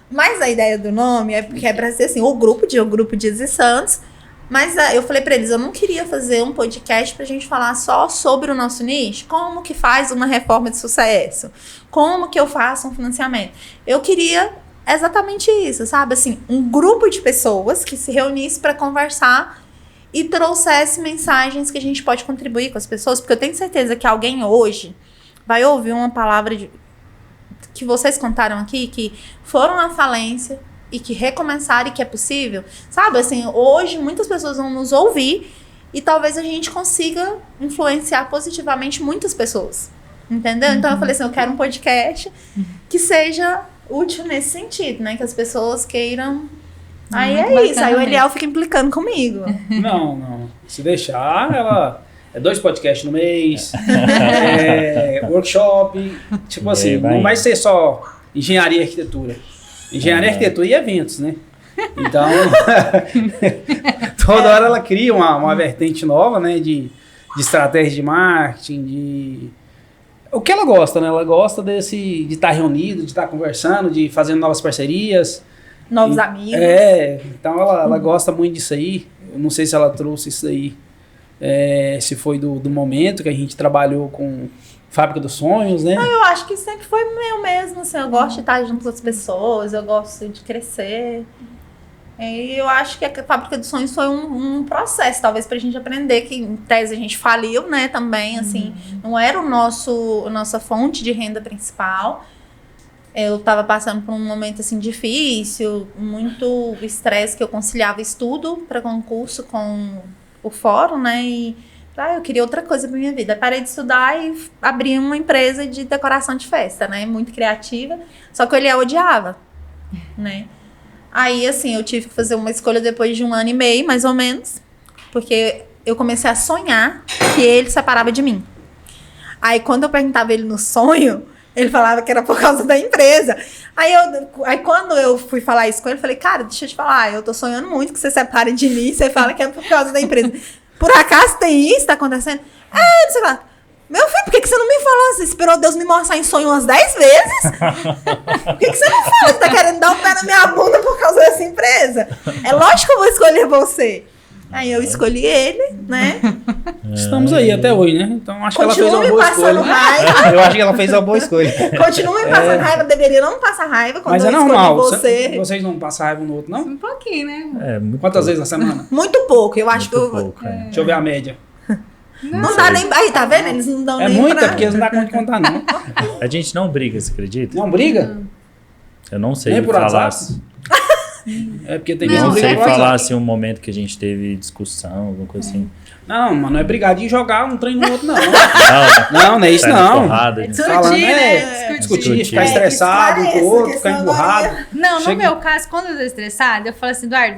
Mas a ideia do nome é porque é pra ser assim, o grupo de Izzy Santos. Mas eu falei pra eles, eu não queria fazer um podcast pra gente falar só sobre o nosso nicho. Como que faz uma reforma de sucesso? Como que eu faço um financiamento? Eu queria exatamente isso, sabe? Assim, um grupo de pessoas que se reunisse pra conversar e trouxesse mensagens que a gente pode contribuir com as pessoas. Porque eu tenho certeza que alguém hoje vai ouvir uma palavra que vocês contaram aqui, que foram à falência e que recomeçaram e que é possível, sabe? Assim, hoje muitas pessoas vão nos ouvir e talvez a gente consiga influenciar positivamente muitas pessoas, entendeu? Então eu falei assim, eu quero um podcast que seja útil nesse sentido, né? Que as pessoas queiram... Aí é isso, aí o Eliel fica implicando comigo. Não. Se deixar, ela... É 2 podcasts no mês, workshop, tipo assim, não vai ser só engenharia e arquitetura. Engenharia, arquitetura e eventos, né? Então, toda hora ela cria uma vertente nova, né? De estratégia de marketing, o que ela gosta, né? Ela gosta de estar reunido, de estar conversando, de fazer novas parcerias. Novos amigos. Então ela gosta muito disso aí. Eu não sei se ela trouxe isso aí, se foi do momento que a gente trabalhou com Fábrica dos Sonhos, né? Eu acho que sempre foi meu mesmo, assim, eu gosto de estar junto com as pessoas, eu gosto de crescer. E eu acho que a Fábrica dos Sonhos foi um processo, talvez, pra gente aprender que, em tese, a gente faliu, né, também, assim, não era nossa fonte de renda principal. Eu tava passando por um momento, assim, difícil, muito estresse, que eu conciliava estudo para concurso com o fórum, né, e eu queria outra coisa pra minha vida. Eu parei de estudar e abri uma empresa de decoração de festa, né? Muito criativa. Só que ele odiava, né? Aí, assim, eu tive que fazer uma escolha depois de 1 ano e meio, mais ou menos. Porque eu comecei a sonhar que ele separava de mim. Aí, quando eu perguntava ele no sonho, ele falava que era por causa da empresa. Aí quando eu fui falar isso com ele, eu falei, cara, deixa eu te falar, eu tô sonhando muito que você separe de mim e você fala que é por causa da empresa. Por acaso tem isso? Tá acontecendo? Não sei lá. Meu filho, por que você não me falou? Você esperou Deus me mostrar em sonho umas 10 vezes? Por que você não fala que tá querendo dar um pé na minha bunda por causa dessa empresa? É lógico que eu vou escolher você. Aí eu escolhi ele, né? Estamos aí até hoje, né? Então acho que ela fez Continua uma me boa passando escolha. raiva. Eu acho que ela fez uma boa escolha. Continua me passando raiva. Deveria não passar raiva quando Mas eu é normal. escolhi você. Vocês não passam raiva um no outro, não? Um pouquinho, né? É, muito Quantas pouco, vezes na semana? Muito pouco. Eu acho muito que eu... pouco, Deixa eu ver a média. Não dá nem... Aí, tá vendo? Eles não dão É nem muita, pra... porque eles não dá conta de contar, não. A gente não briga, você acredita? Não briga? Eu não sei Nem por falar. WhatsApp? É porque tem Eu gente não que sei briga por falar WhatsApp. assim um momento que a gente teve discussão, alguma coisa assim. Não, mas não é brigar de jogar um trem no outro, não. Não, não é isso sai na não. porrada. Discutir, Falando, né? discutir, ficar É, estressado um com o esclareça, outro, que ficar senão emburrado. Não, no Chega- meu caso, quando eu tô estressada, eu falo assim, Eduardo,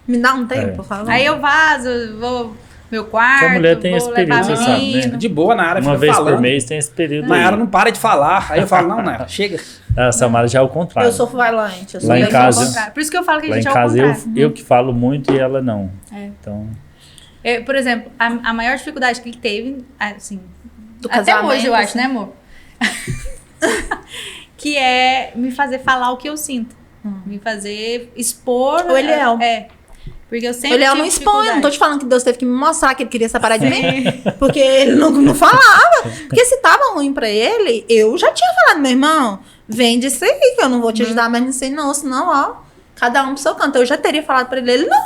Me dá um tempo, É. por favor. aí eu vazo, vou pro meu quarto, Porque a mulher tem vou esse levar período, você sabe, né? menino. De boa, Nayara Uma fica vez falando. por mês tem esse período Nayara aí. não para de falar. Aí eu falo, não, Nayara, chega. A Samara já é o contrário. Eu sou falante. Eu sou Lá em bem casa- falante. Por isso que eu falo que a Lá em gente é o casa contrário. eu que falo muito e ela não. É. Então, Por exemplo, a maior dificuldade que ele teve, assim, Do até casamento, hoje eu acho, assim. né, amor? Que é me fazer falar o que eu sinto. Me fazer expor. O Eliel. Porque eu sempre Ele não tive expõe, eu não tô te dificuldade. falando que Deus teve que me mostrar que ele queria separar de mim. Porque ele não falava. Porque se tava ruim pra ele, eu já tinha falado, meu irmão, vende isso aí, que eu não vou te ajudar mais nisso aí, não. Senão, ó, cada um pro seu canto. Eu já teria falado pra ele, ele não.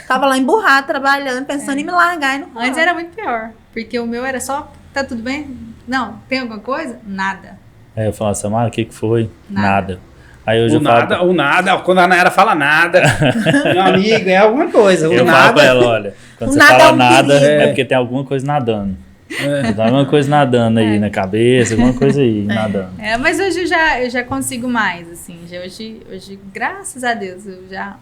Tava lá emburrado, trabalhando, pensando em me largar e não Antes era muito pior. Porque o meu era só, tá tudo bem? Não, tem alguma coisa? Nada. aí eu falo, Samara, o que foi? Nada. Aí hoje O eu falo, nada, o nada. Quando a Nayara fala nada, meu amigo, é alguma coisa. O eu falo nada. pra ela, olha, quando O você nada fala é um nada, perigo. é porque tem alguma coisa nadando. É. Tem alguma coisa nadando aí na cabeça, alguma coisa aí nadando. Mas hoje eu já consigo mais, assim. Hoje, graças a Deus, eu já,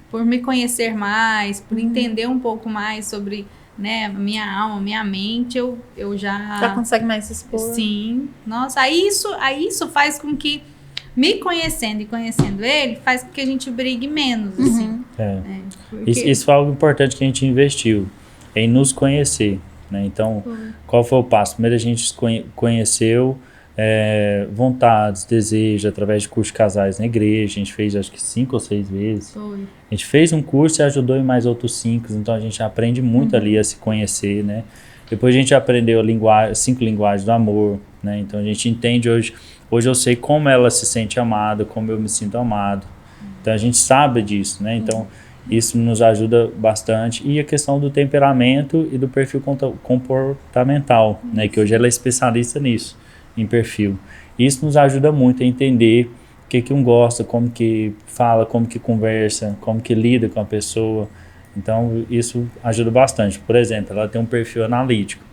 por me conhecer mais, por entender um pouco mais sobre, né, a minha alma, minha mente, eu Já consegue mais se expor. Sim. Nossa, aí isso faz com que, me conhecendo e conhecendo ele, faz com que a gente brigue menos, assim. É. Porque- Isso foi algo importante que a gente investiu, em nos conhecer, né? Então, qual foi o passo? Primeiro a gente se conheceu, vontades, desejos, através de cursos de casais na igreja, a gente fez acho que 5 ou 6 vezes. Foi. A gente fez um curso e ajudou em mais outros 5, então a gente aprende muito ali a se conhecer, né? Depois a gente aprendeu 5 linguagens do amor, né? Então a gente entende hoje eu sei como ela se sente amada, como eu me sinto amado. Então a gente sabe disso, né? Então isso nos ajuda bastante. E a questão do temperamento e do perfil comportamental, né? Que hoje ela é especialista nisso, em perfil. Isso nos ajuda muito a entender o que um gosta, como que fala, como que conversa, como que lida com a pessoa. Então isso ajuda bastante. Por exemplo, ela tem um perfil analítico.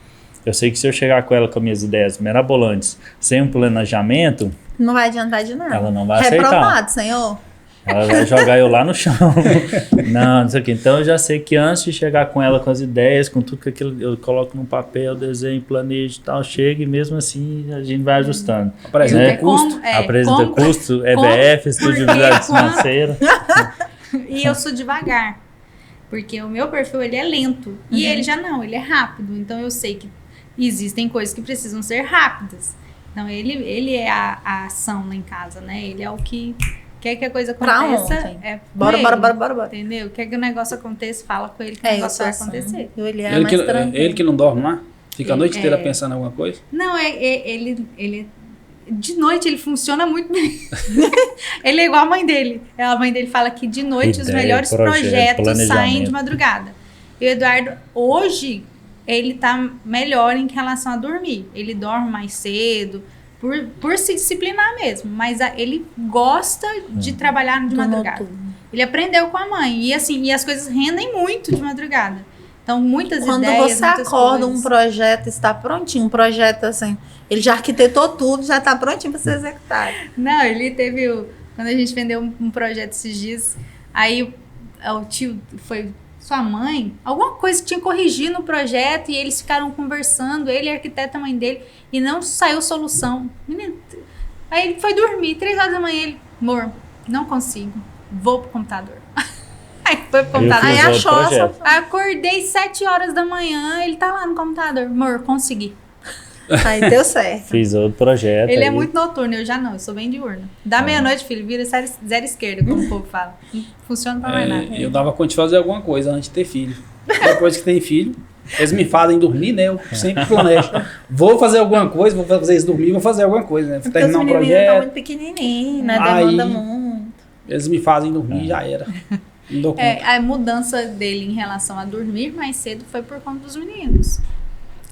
Eu sei que se eu chegar com ela com minhas ideias mirabolantes, sem um planejamento, Não vai adiantar de nada. ela não vai aceitar. Reprovado, Senhor. Ela vai jogar eu lá no chão. Não sei o que. Então eu já sei que antes de chegar com ela com as ideias, com tudo que aquilo eu coloco num papel, desenho, planejo e tal, chega e mesmo assim a gente vai ajustando. Apresenta Né? custo. Apresenta custo, EBF, Estudo de Viabilidade Financeira. E eu sou devagar. Porque o meu perfil, ele é lento. E ele já não, ele é rápido. Então eu sei que existem coisas que precisam ser rápidas. Então ele é a ação lá em casa, né? Ele é o que quer que a coisa Pra aconteça. ontem. É com Bora, ele, bora. Entendeu? Quer que o negócio aconteça, fala com ele que o Eu negócio sou vai assim. acontecer. Eu, ele é Ele mais que, tranquilo. ele que não dorme lá? Fica a noite inteira É. pensando em alguma coisa? Não, ele de noite ele funciona muito bem. Ele é igual a mãe dele. A mãe dele fala que de noite os Ideia, melhores projeto, projetos saem de planejamento. madrugada. E o Eduardo, hoje, ele tá melhor em relação a dormir. Ele dorme mais cedo, por se disciplinar mesmo. Mas ele gosta de trabalhar de Do madrugada. noturno. Ele aprendeu com a mãe. E assim, e as coisas rendem muito de madrugada. Então, muitas Quando ideias, você muitas acorda, coisas. um projeto está prontinho. Um projeto assim, ele já arquitetou tudo, já está prontinho para ser executado. Não, ele teve. Quando a gente vendeu um projeto esses dias, aí o tio foi. Sua mãe, alguma coisa que tinha que corrigir no projeto e eles ficaram conversando, ele e a arquiteta, a mãe dele, e não saiu solução. Menino, aí ele foi dormir, 3 horas da manhã, ele, amor, não consigo, vou pro computador. Aí foi pro computador. Aí fiz outro achou a projeto. sua... Aí acordei 7 horas da manhã, ele tá lá no computador, amor, consegui. Aí deu certo. Fiz outro projeto. Ele é aí. muito noturno, eu já não, eu sou bem diurna. Da meia-noite, filho, vira zero esquerda, como o povo fala. Não funciona pra mais nada. Eu dava conta de fazer alguma coisa antes de ter filho. depois que tem filho. Eles me fazem dormir, né? Eu sempre planejo. Vou fazer alguma coisa, vou fazer eles dormir, vou fazer alguma coisa, né? Vou terminar um projeto. Estão muito pequenininho, né? Demanda muito. Eles me fazem dormir, já era. A mudança dele em relação a dormir mais cedo foi por conta dos meninos.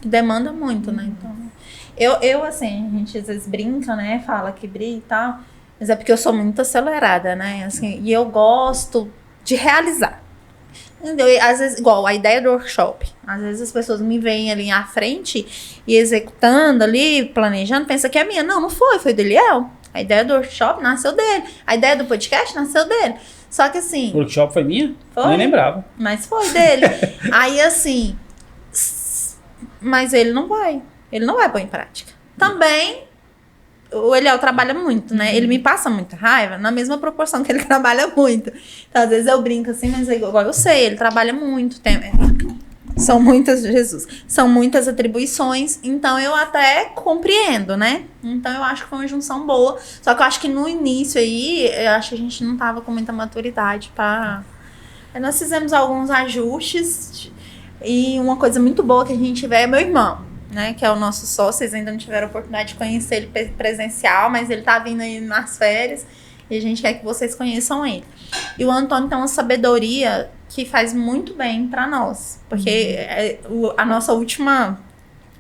Demanda muito, né? Então, eu assim, a gente às vezes brinca, né? Fala que brinca e tal, mas é porque eu sou muito acelerada, né? Assim, e eu gosto de realizar. Entendeu? E, às vezes, igual a ideia do workshop. Às vezes as pessoas me veem ali à frente e executando ali, planejando, pensa que é minha. Não foi do Eliel. A ideia do workshop nasceu dele. A ideia do podcast nasceu dele. Só que assim... O workshop foi minha? Foi. Nem lembrava. Mas foi dele. Aí assim... Mas ele não vai pôr em prática. Também, o Eliel trabalha muito, né? Ele me passa muita raiva na mesma proporção que ele trabalha muito. Então, às vezes eu brinco assim, mas igual eu sei, ele trabalha muito. São muitas atribuições, então eu até compreendo, né? Então eu acho que foi uma junção boa. Só que eu acho que no início aí, eu acho que a gente não tava com muita maturidade pra... Nós fizemos alguns ajustes e uma coisa muito boa que a gente vê é meu irmão, né? Que é o nosso sócio. Vocês ainda não tiveram a oportunidade de conhecer ele presencial, mas ele tá vindo aí nas férias e a gente quer que vocês conheçam ele. E o Antônio tem uma sabedoria que faz muito bem para nós, porque a nossa última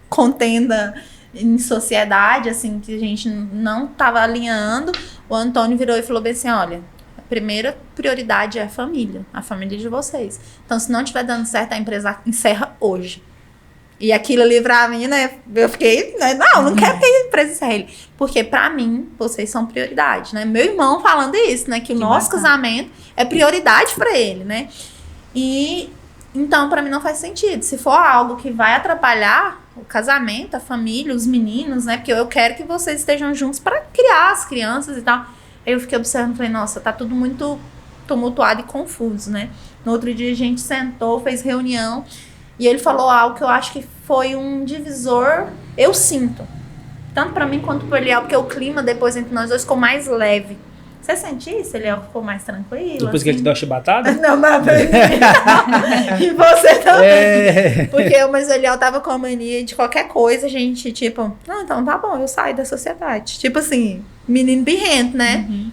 contenda em sociedade, assim, que a gente não estava alinhando, o Antônio virou e falou bem assim, olha, a primeira prioridade é a família de vocês. Então, se não estiver dando certo, a empresa encerra hoje. E aquilo ali pra mim, né, eu fiquei, né, não quero que a empresa encerre. Porque pra mim, vocês são prioridade, né? Meu irmão falando isso, né, que o nosso casamento é prioridade pra ele, né? E então, pra mim não faz sentido. Se for algo que vai atrapalhar o casamento, a família, os meninos, né? Porque eu quero que vocês estejam juntos pra criar as crianças e tal. Aí eu fiquei observando e falei, nossa, tá tudo muito tumultuado e confuso, né? No outro dia a gente sentou, fez reunião e ele falou algo que eu acho que foi um divisor, eu sinto. Tanto pra mim quanto pro Eliel, porque o clima depois entre nós dois ficou mais leve. Você sentiu isso? Ele ficou mais tranquilo? Depois assim? que ele te deu a chibatada? Não, mas... E você também. Porque o Eliel tava com a mania de qualquer coisa, a gente, tipo... Não, então tá bom, eu saio da sociedade. Tipo assim, menino birrento, né? Uhum.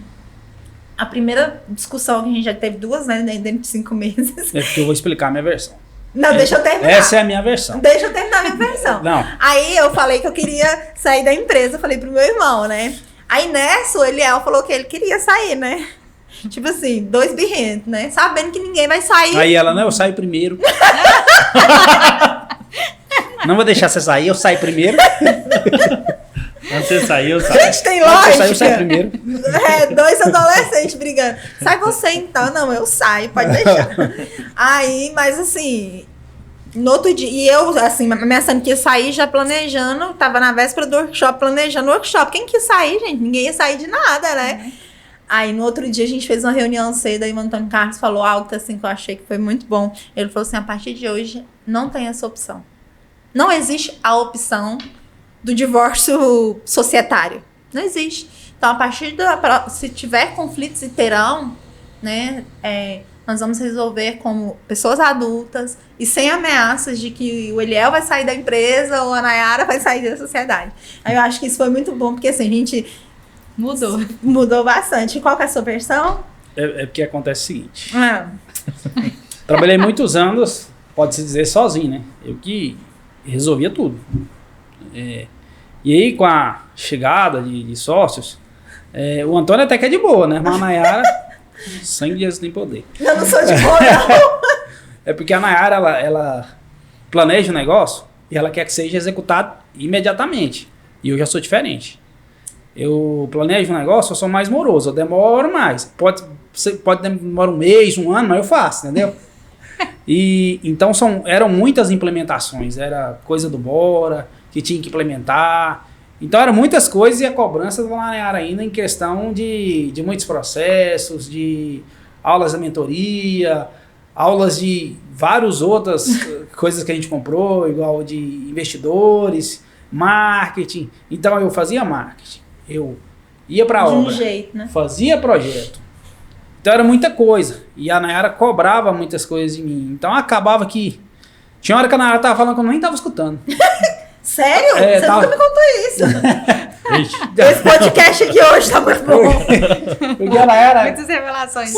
A primeira discussão que a gente já teve 2, né? Dentro de 5 meses. É porque eu vou explicar a minha versão. Não, deixa eu terminar. Essa é a minha versão. Deixa eu terminar a minha versão. Não. Aí eu falei que eu queria sair da empresa, eu falei pro meu irmão, né? Aí nessa, o Eliel falou que ele queria sair, né? Tipo assim, 2 birrentos, né? Sabendo que ninguém vai sair. Aí ela, não, eu saio primeiro. Não vou deixar você sair, eu saio primeiro. Quando você sair, eu saio. Gente, tem lógica. Eu saio primeiro. 2 adolescentes brigando. Sai você então. Não, eu saio, pode deixar. Aí, mas assim... No outro dia, e eu, assim, ameaçando que ia sair, já planejando, tava na véspera do workshop, planejando o workshop. Quem quis sair, gente? Ninguém ia sair de nada, né? Aí, no outro dia, a gente fez uma reunião cedo, aí o Antônio Carlos falou algo, assim, que eu achei que foi muito bom. Ele falou assim, a partir de hoje, não tem essa opção. Não existe a opção do divórcio societário. Não existe. Então, a partir se tiver conflitos e terão, né, nós vamos resolver como pessoas adultas e sem ameaças de que o Eliel vai sair da empresa ou a Nayara vai sair da sociedade. Aí eu acho que isso foi muito bom, porque assim, a gente mudou bastante. E qual que é a sua versão? É porque acontece o seguinte. Trabalhei muitos anos, pode-se dizer, sozinho, né? Eu que resolvia tudo. E aí, com a chegada de sócios, o Antônio até que é de boa, né? Mas a Nayara... Sangue de Jesus tem poder. Eu não sou de boa, não. É porque a Nayara, ela planeja o negócio e ela quer que seja executado imediatamente. E eu já sou diferente. Eu planejo um negócio, eu sou mais moroso, eu demoro mais. Pode demorar 1 mês, 1 ano, mas eu faço, entendeu? E então eram muitas implementações. Era coisa do Bora, que tinha que implementar. Então, eram muitas coisas e a cobrança da Nayara ainda em questão de muitos processos, de aulas da mentoria, aulas de várias outras coisas que a gente comprou, igual de investidores, marketing. Então, eu fazia marketing, eu ia para a obra, jeito, né? Fazia projeto, Então era muita coisa. E a Nayara cobrava muitas coisas de mim. Então acabava que... Tinha hora que a Nayara tava falando que eu nem tava escutando. Sério? Você tava... nunca me contou isso. Ixi, Esse podcast aqui hoje tá muito bom. Porque a Nayara... Muitas revelações.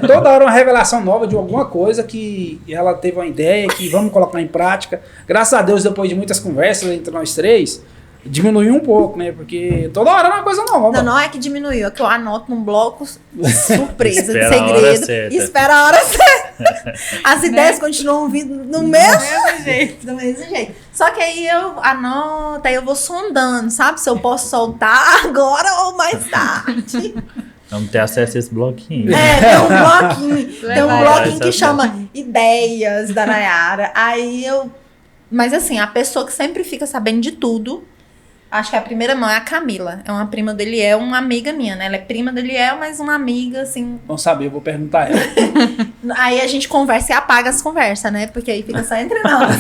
Toda hora uma revelação nova de alguma coisa que ela teve uma ideia, que vamos colocar em prática. Graças a Deus, depois de muitas conversas entre nós três, diminuiu um pouco, né? Porque toda hora era uma coisa nova. Não é que diminuiu, é que eu anoto num bloco surpresa, de Espera a hora segredo. certa. E espera a hora certa. As ideias continuam vindo no mesmo jeito. do mesmo jeito. Só que aí eu anoto, aí eu vou sondando, sabe? Se eu posso soltar agora ou mais tarde. vamos ter acesso a esse bloquinho. Tem um bloquinho. Tem um Vai, bloquinho vai, que chama Ideias da Nayara. Aí eu... Mas assim, a pessoa que sempre fica sabendo de tudo, acho que a primeira mão é a Camila. É uma prima do Eliel, uma amiga minha, né? Ela é prima do Eliel, mas uma amiga, assim... Vamos saber, eu vou perguntar a ela. Aí a gente conversa e apaga as conversas, né? Porque aí fica só entre nós.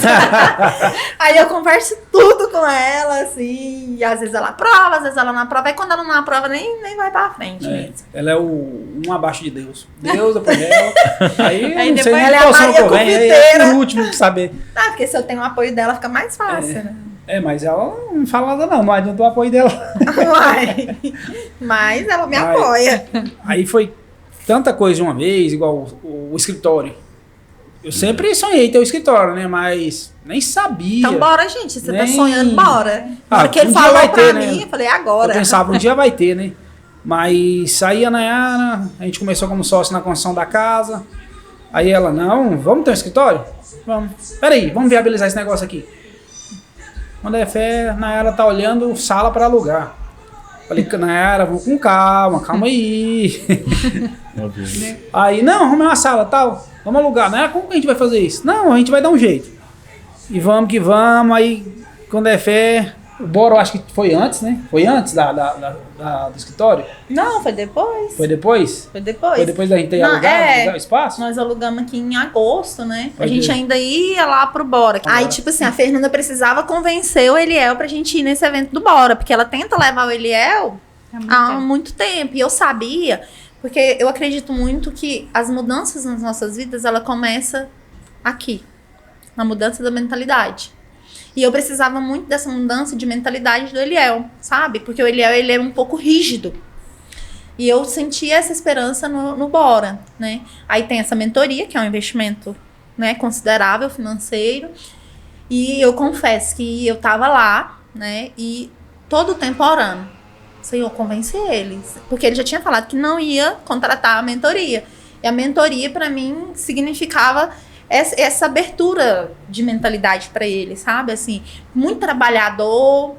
Aí eu converso tudo com ela, assim. E às vezes ela aprova, às vezes ela não aprova. Aí quando ela não aprova, nem vai pra frente mesmo. Ela é um abaixo de Deus. Deus depois dela. Aí Aí não sei depois nem ela é a qual som Maria que eu venho. Aí é Confiteira. o último que saber. Ah, porque se eu tenho o apoio dela, fica mais fácil, né? Mas ela não fala nada não adianta o apoio dela. Uai. Mas ela me Vai. apoia. Aí foi tanta coisa de uma vez, igual o escritório. Eu sempre sonhei ter o escritório, né? Mas nem sabia. Então bora, gente. Você tá Nem- sonhando, bora. Ah, Porque ele um dia falou vai pra ter, mim, né? eu falei, agora. Eu pensava, um dia vai ter, né? Mas aí a Nayara, a gente começou como sócio na construção da casa. Aí ela, não, vamos ter um escritório? Vamos. Peraí, vamos viabilizar esse negócio aqui. Quando é fé, a Nayara tá olhando sala para alugar. Falei, Nayara, vamos com calma aí. Meu Deus. Aí, não, arrumar uma sala tal, vamos alugar. Nayara, como que a gente vai fazer isso? Não, a gente vai dar um jeito. E vamos que vamos, aí quando é fé, o Boro acho que foi antes, né? Foi antes do escritório? Não, foi depois. Foi depois? Foi depois. Foi depois da gente ter Não, alugado o espaço? Nós alugamos aqui em agosto, né? Pode A gente ir. ainda ia lá pro Bora. Aí, tipo assim, a Fernanda precisava convencer o Eliel pra gente ir nesse evento do Bora. Porque ela tenta levar o Eliel há muito tempo. E eu sabia, porque eu acredito muito que as mudanças nas nossas vidas, ela começa aqui. Na mudança da mentalidade. E eu precisava muito dessa mudança de mentalidade do Eliel, sabe? Porque o Eliel, ele é um pouco rígido. E eu sentia essa esperança no Bora, né? Aí tem essa mentoria, que é um investimento, né, considerável, financeiro. E eu confesso que eu tava lá, né? E todo o tempo orando. Senhor, convence eles. Porque ele já tinha falado que não ia contratar a mentoria. E a mentoria, para mim, significava essa abertura de mentalidade para ele, sabe? Assim, muito trabalhador.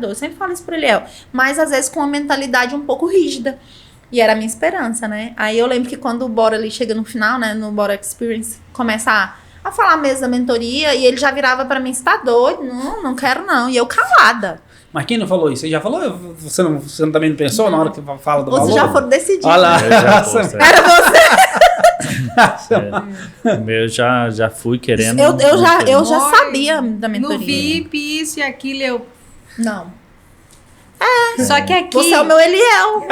Eu sempre falo isso pro Eliel. Mas, às vezes, com uma mentalidade um pouco rígida. E era a minha esperança, né? Aí eu lembro que quando o Bora ali chega no final, né? No Bora Experience, começa a falar mesmo da mentoria. E ele já virava para mim, você tá doido? Não quero não. E eu calada. Mas quem não falou isso? Você já falou? Você também não pensou na hora que fala do Vocês valor? já foram decididos. Olha lá. Eu já tô, certo. Era você. O meu já fui querendo. Eu já Oi, sabia da mentoria. No VIP, isso e aquilo, eu... Não. Só que aqui... Você é o meu Eliel.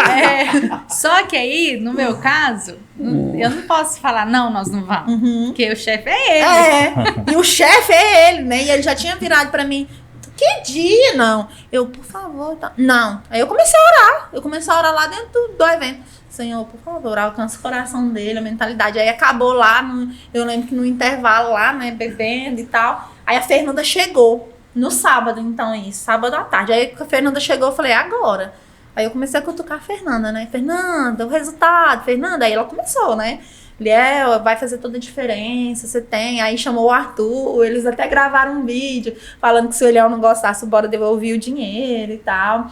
Só que aí, no meu caso, eu não posso falar, não, nós não vamos. Porque o chefe é ele. E o chefe é ele, né? E ele já tinha virado pra mim. Que dia? Não. Eu, por favor. Tá. Não. Aí eu comecei a orar. Eu comecei a orar lá dentro do evento. Senhor, por favor, alcança o coração dele, a mentalidade. Aí acabou lá, eu lembro que no intervalo lá, né, bebendo e tal. Aí a Fernanda chegou. No sábado, então, isso. Sábado à tarde. Aí a Fernanda chegou, eu falei, agora. Aí eu comecei a cutucar a Fernanda, né? Fernanda, o resultado. Fernanda, aí ela começou, né? Liel, vai fazer toda a diferença, você tem. Aí chamou o Arthur, eles até gravaram um vídeo falando que se o Eliel não gostasse, o Bora devolvia o dinheiro e tal.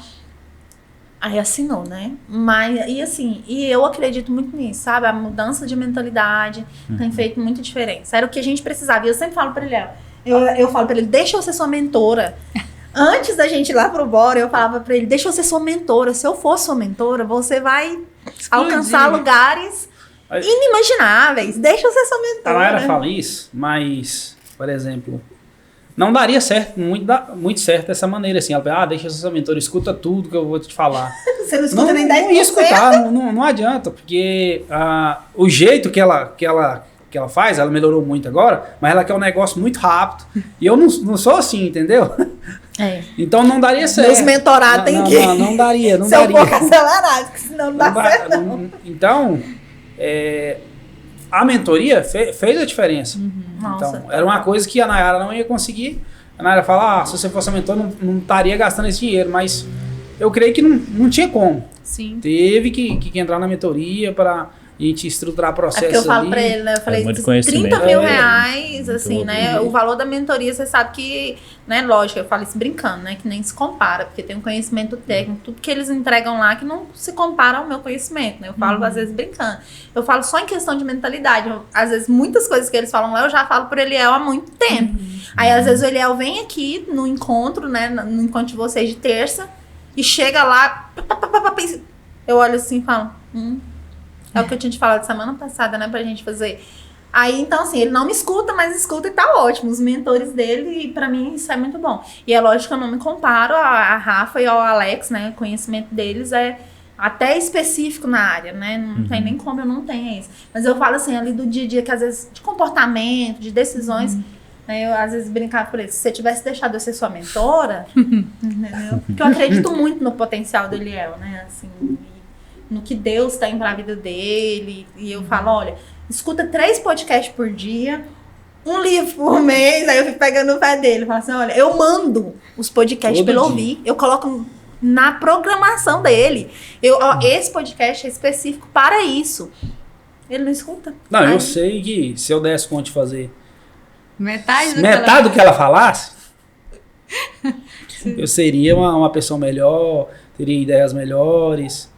Aí assinou, né? Mas, e assim, e eu acredito muito nisso, sabe? A mudança de mentalidade tem feito muita diferença. Era o que a gente precisava. E eu sempre falo pra ele, eu falo pra ele, deixa eu ser sua mentora. Antes da gente ir lá pro Bora, eu falava pra ele, deixa eu ser sua mentora. Se eu for sua mentora, você vai alcançar lugares inimagináveis. Deixa eu ser sua mentora. A Nayara fala isso, mas, por exemplo, não daria certo, muito certo dessa maneira, assim. Ela fala, deixa essa mentora, escuta tudo que eu vou te falar. Você não escuta nem 10%? Não ia escutar, não adianta, porque o jeito que ela faz, ela melhorou muito agora, mas ela quer um negócio muito rápido. E eu não sou assim, entendeu? Então não daria certo. Meus mentorados tem que... Não daria, não ser daria. um pouco acelerado, porque senão não dá certo, não. Então, a mentoria fez a diferença. Então, era uma coisa que a Nayara não ia conseguir. A Nayara fala, se você fosse a mentora, não estaria gastando esse dinheiro, mas eu creio que não tinha como. Sim. Teve que entrar na mentoria para a gente estruturar processos. É porque eu falo pra ele, né? Eu falei, muito conhecimento. 30 mil reais, assim, Muito né? O valor da mentoria, você sabe que, né? Lógico, eu falo isso brincando, né? Que nem se compara, porque tem um conhecimento técnico, tudo que eles entregam lá que não se compara ao meu conhecimento, né? Eu falo, às vezes, brincando. Eu falo só em questão de mentalidade. Às vezes, muitas coisas que eles falam lá, eu já falo pro Eliel há muito tempo. Aí, às vezes, o Eliel vem aqui no encontro, né? No encontro de vocês de terça, e chega lá, eu olho assim e falo, é o que eu tinha te falado semana passada, né, pra gente fazer. Aí, então, assim, ele não me escuta, mas escuta e tá ótimo. Os mentores dele, pra mim, isso é muito bom. E é lógico que eu não me comparo a Rafa e ao Alex, né, o conhecimento deles é até específico na área, né, não tem nem como eu não tenha isso. Mas eu falo, assim, ali do dia a dia, que às vezes, de comportamento, de decisões, né, eu às vezes brincava por ele, se você tivesse deixado eu ser sua mentora, entendeu? Porque eu acredito muito no potencial do Eliel, né, assim, no que Deus tem pra vida dele. E eu falo, olha, escuta 3 podcasts por dia, 1 livro por mês. Aí eu fico pegando o pé dele. Falo assim, olha, eu mando os podcasts Todo pra ele dia. ouvir. Eu coloco na programação dele. Esse podcast é específico para isso. Ele não escuta. Não, Aí, eu sei que se eu desse conta de fazer Metade metade do que ela falasse, eu seria uma pessoa melhor, teria ideias melhores.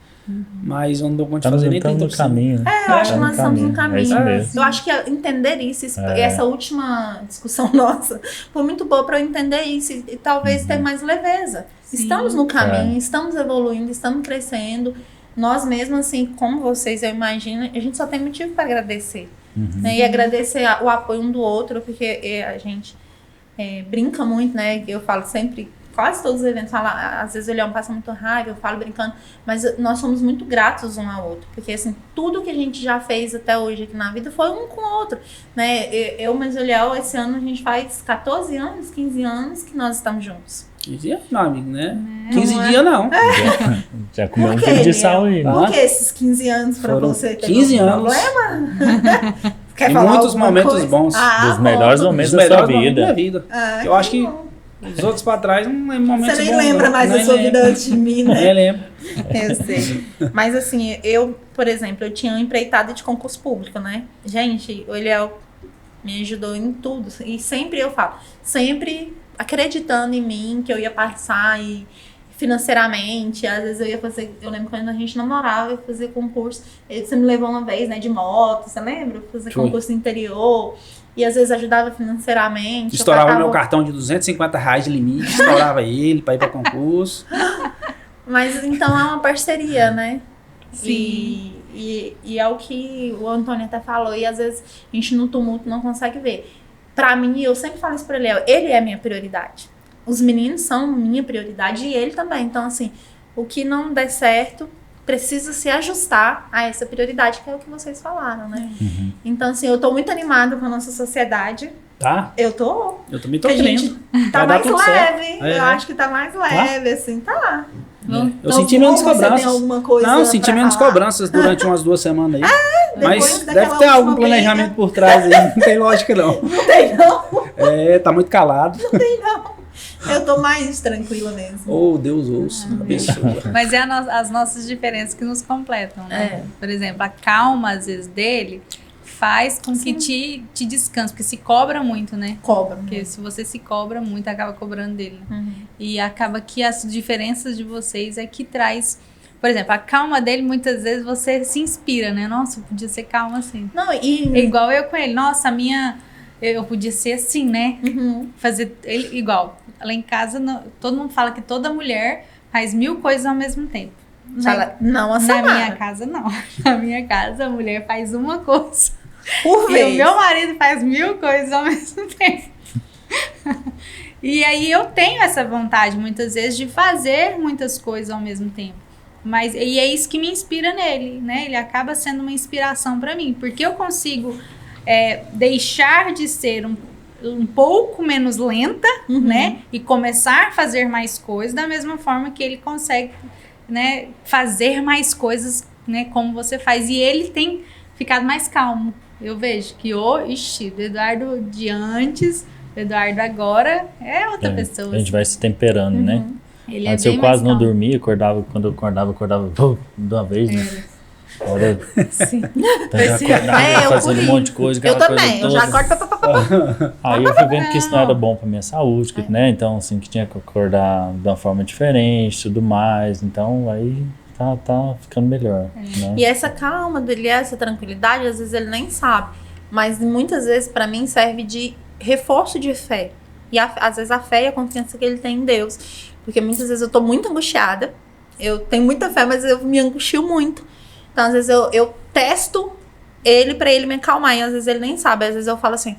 Mas eu não dou conta de fazer nem 30%. no caminho, né? eu acho que nós estamos no É caminho. isso mesmo. Eu acho que entender isso, essa última discussão nossa, foi muito boa para eu entender isso e talvez ter mais leveza. Sim. Estamos no caminho, estamos evoluindo, estamos crescendo. Nós mesmos, assim, como vocês, eu imagino, a gente só tem motivo para agradecer. Né? E agradecer o apoio um do outro, porque a gente brinca muito, né? Eu falo sempre... Quase todos os eventos, às vezes o Leão passa muito raiva, eu falo brincando, mas nós somos muito gratos um ao outro, porque assim, tudo que a gente já fez até hoje aqui na vida foi um com o outro, né? Eu, mas o Leão, esse ano a gente faz 14 anos, 15 anos que nós estamos juntos. 15 anos, meu amigo, né? 15 dias não. Já comeu um Por quê, quilo de Leão? sal aí, né? Por que esses 15 anos pra Foram você ter 15 algum anos. problema? Quer Tem falar muitos alguma momentos coisa? bons. Dos melhores bom. momentos Os da sua melhores momentos da vida. vida. Eu acho que os outros pra trás não é momentos Você nem bons, lembra não. mais da Nem sua lembro. vida antes de mim, né? Nem lembro. Eu sei. Mas assim, eu, por exemplo, eu tinha uma empreitada de concurso público, né? Gente, o Eliel me ajudou em tudo. E sempre eu falo, sempre acreditando em mim, que eu ia passar e financeiramente. Às vezes eu ia fazer, eu lembro quando a gente namorava, eu ia fazer concurso. Você me levou uma vez, né, de moto, você lembra? Fazer Foi. concurso no interior. E às vezes ajudava financeiramente. Estourava eu meu catava- cartão de R$250 de limite, estourava ele pra ir pra concurso. Mas então é uma parceria, né? Sim. E é o que o Antônio até falou, e às vezes a gente no tumulto não consegue ver. Pra mim, eu sempre falo isso pra ele é minha prioridade. Os meninos são minha prioridade e ele também. Então, assim, o que não der certo precisa se ajustar a essa prioridade, que é o que vocês falaram, né? Então, assim, eu tô muito animada com a nossa sociedade. Tá? Eu tô. Eu também tô Porque a gente querendo. tá Vai dar mais tudo leve. certo. Eu acho que tá mais leve, assim, tá. Eu Então, senti menos ou você tem cobranças. alguma coisa Não, senti pra menos falar? cobranças durante umas 2 semanas aí. Mas depois daquela deve ter algum última planejamento por trás aí. Não tem lógica, não. Não tem, não. Tá muito calado. Eu tô mais tranquila mesmo. Oh, Deus ouça. Abençoa. Mas é as nossas diferenças que nos completam, né? É. Por exemplo, a calma, às vezes, dele faz com que te descanse, porque se cobra muito, né? Cobra. Porque se você se cobra muito, acaba cobrando dele. Né? Uhum. E acaba que as diferenças de vocês é que traz... Por exemplo, a calma dele, muitas vezes, você se inspira, né? Nossa, eu podia ser calma assim. Não, É e... igual eu com ele. Nossa, a minha... Eu podia ser assim, né? Uhum. Fazer ele igual. Lá em casa, todo mundo fala que toda mulher faz 1000 coisas ao mesmo tempo. Fala, não, a Na Samara. minha casa, não. Na minha casa, a mulher faz uma coisa. Por E o vez. meu marido faz 1000 coisas ao mesmo tempo. E aí eu tenho essa vontade, muitas vezes, de fazer muitas coisas ao mesmo tempo. E é isso que me inspira nele, né? Ele acaba sendo uma inspiração para mim, porque eu consigo deixar de ser um pouco menos lenta, né? E começar a fazer mais coisas da mesma forma que ele consegue, né? Fazer mais coisas, né? Como você faz. E ele tem ficado mais calmo. Eu vejo que o Eduardo de antes, o Eduardo agora é outra pessoa. A gente vai se temperando, né? Ele Antes é bem eu quase mais não calmo. dormia, quando eu acordava de uma vez, né? Agora Sim. então já acordava fazendo um monte de coisa. Eu aquela também, coisa eu já toda. acordo. Aí eu fui vendo que isso não era bom pra minha saúde, né? Então, assim, que tinha que acordar de uma forma diferente, tudo mais. Então, aí tá ficando melhor, né? E essa calma dele, essa tranquilidade, às vezes ele nem sabe. Mas muitas vezes, pra mim, serve de reforço de fé. E às vezes a fé e a confiança que ele tem em Deus. Porque muitas vezes eu tô muito angustiada. Eu tenho muita fé, mas eu me angustio muito. Então, às vezes eu testo ele pra ele me acalmar. E às vezes ele nem sabe. Às vezes eu falo assim,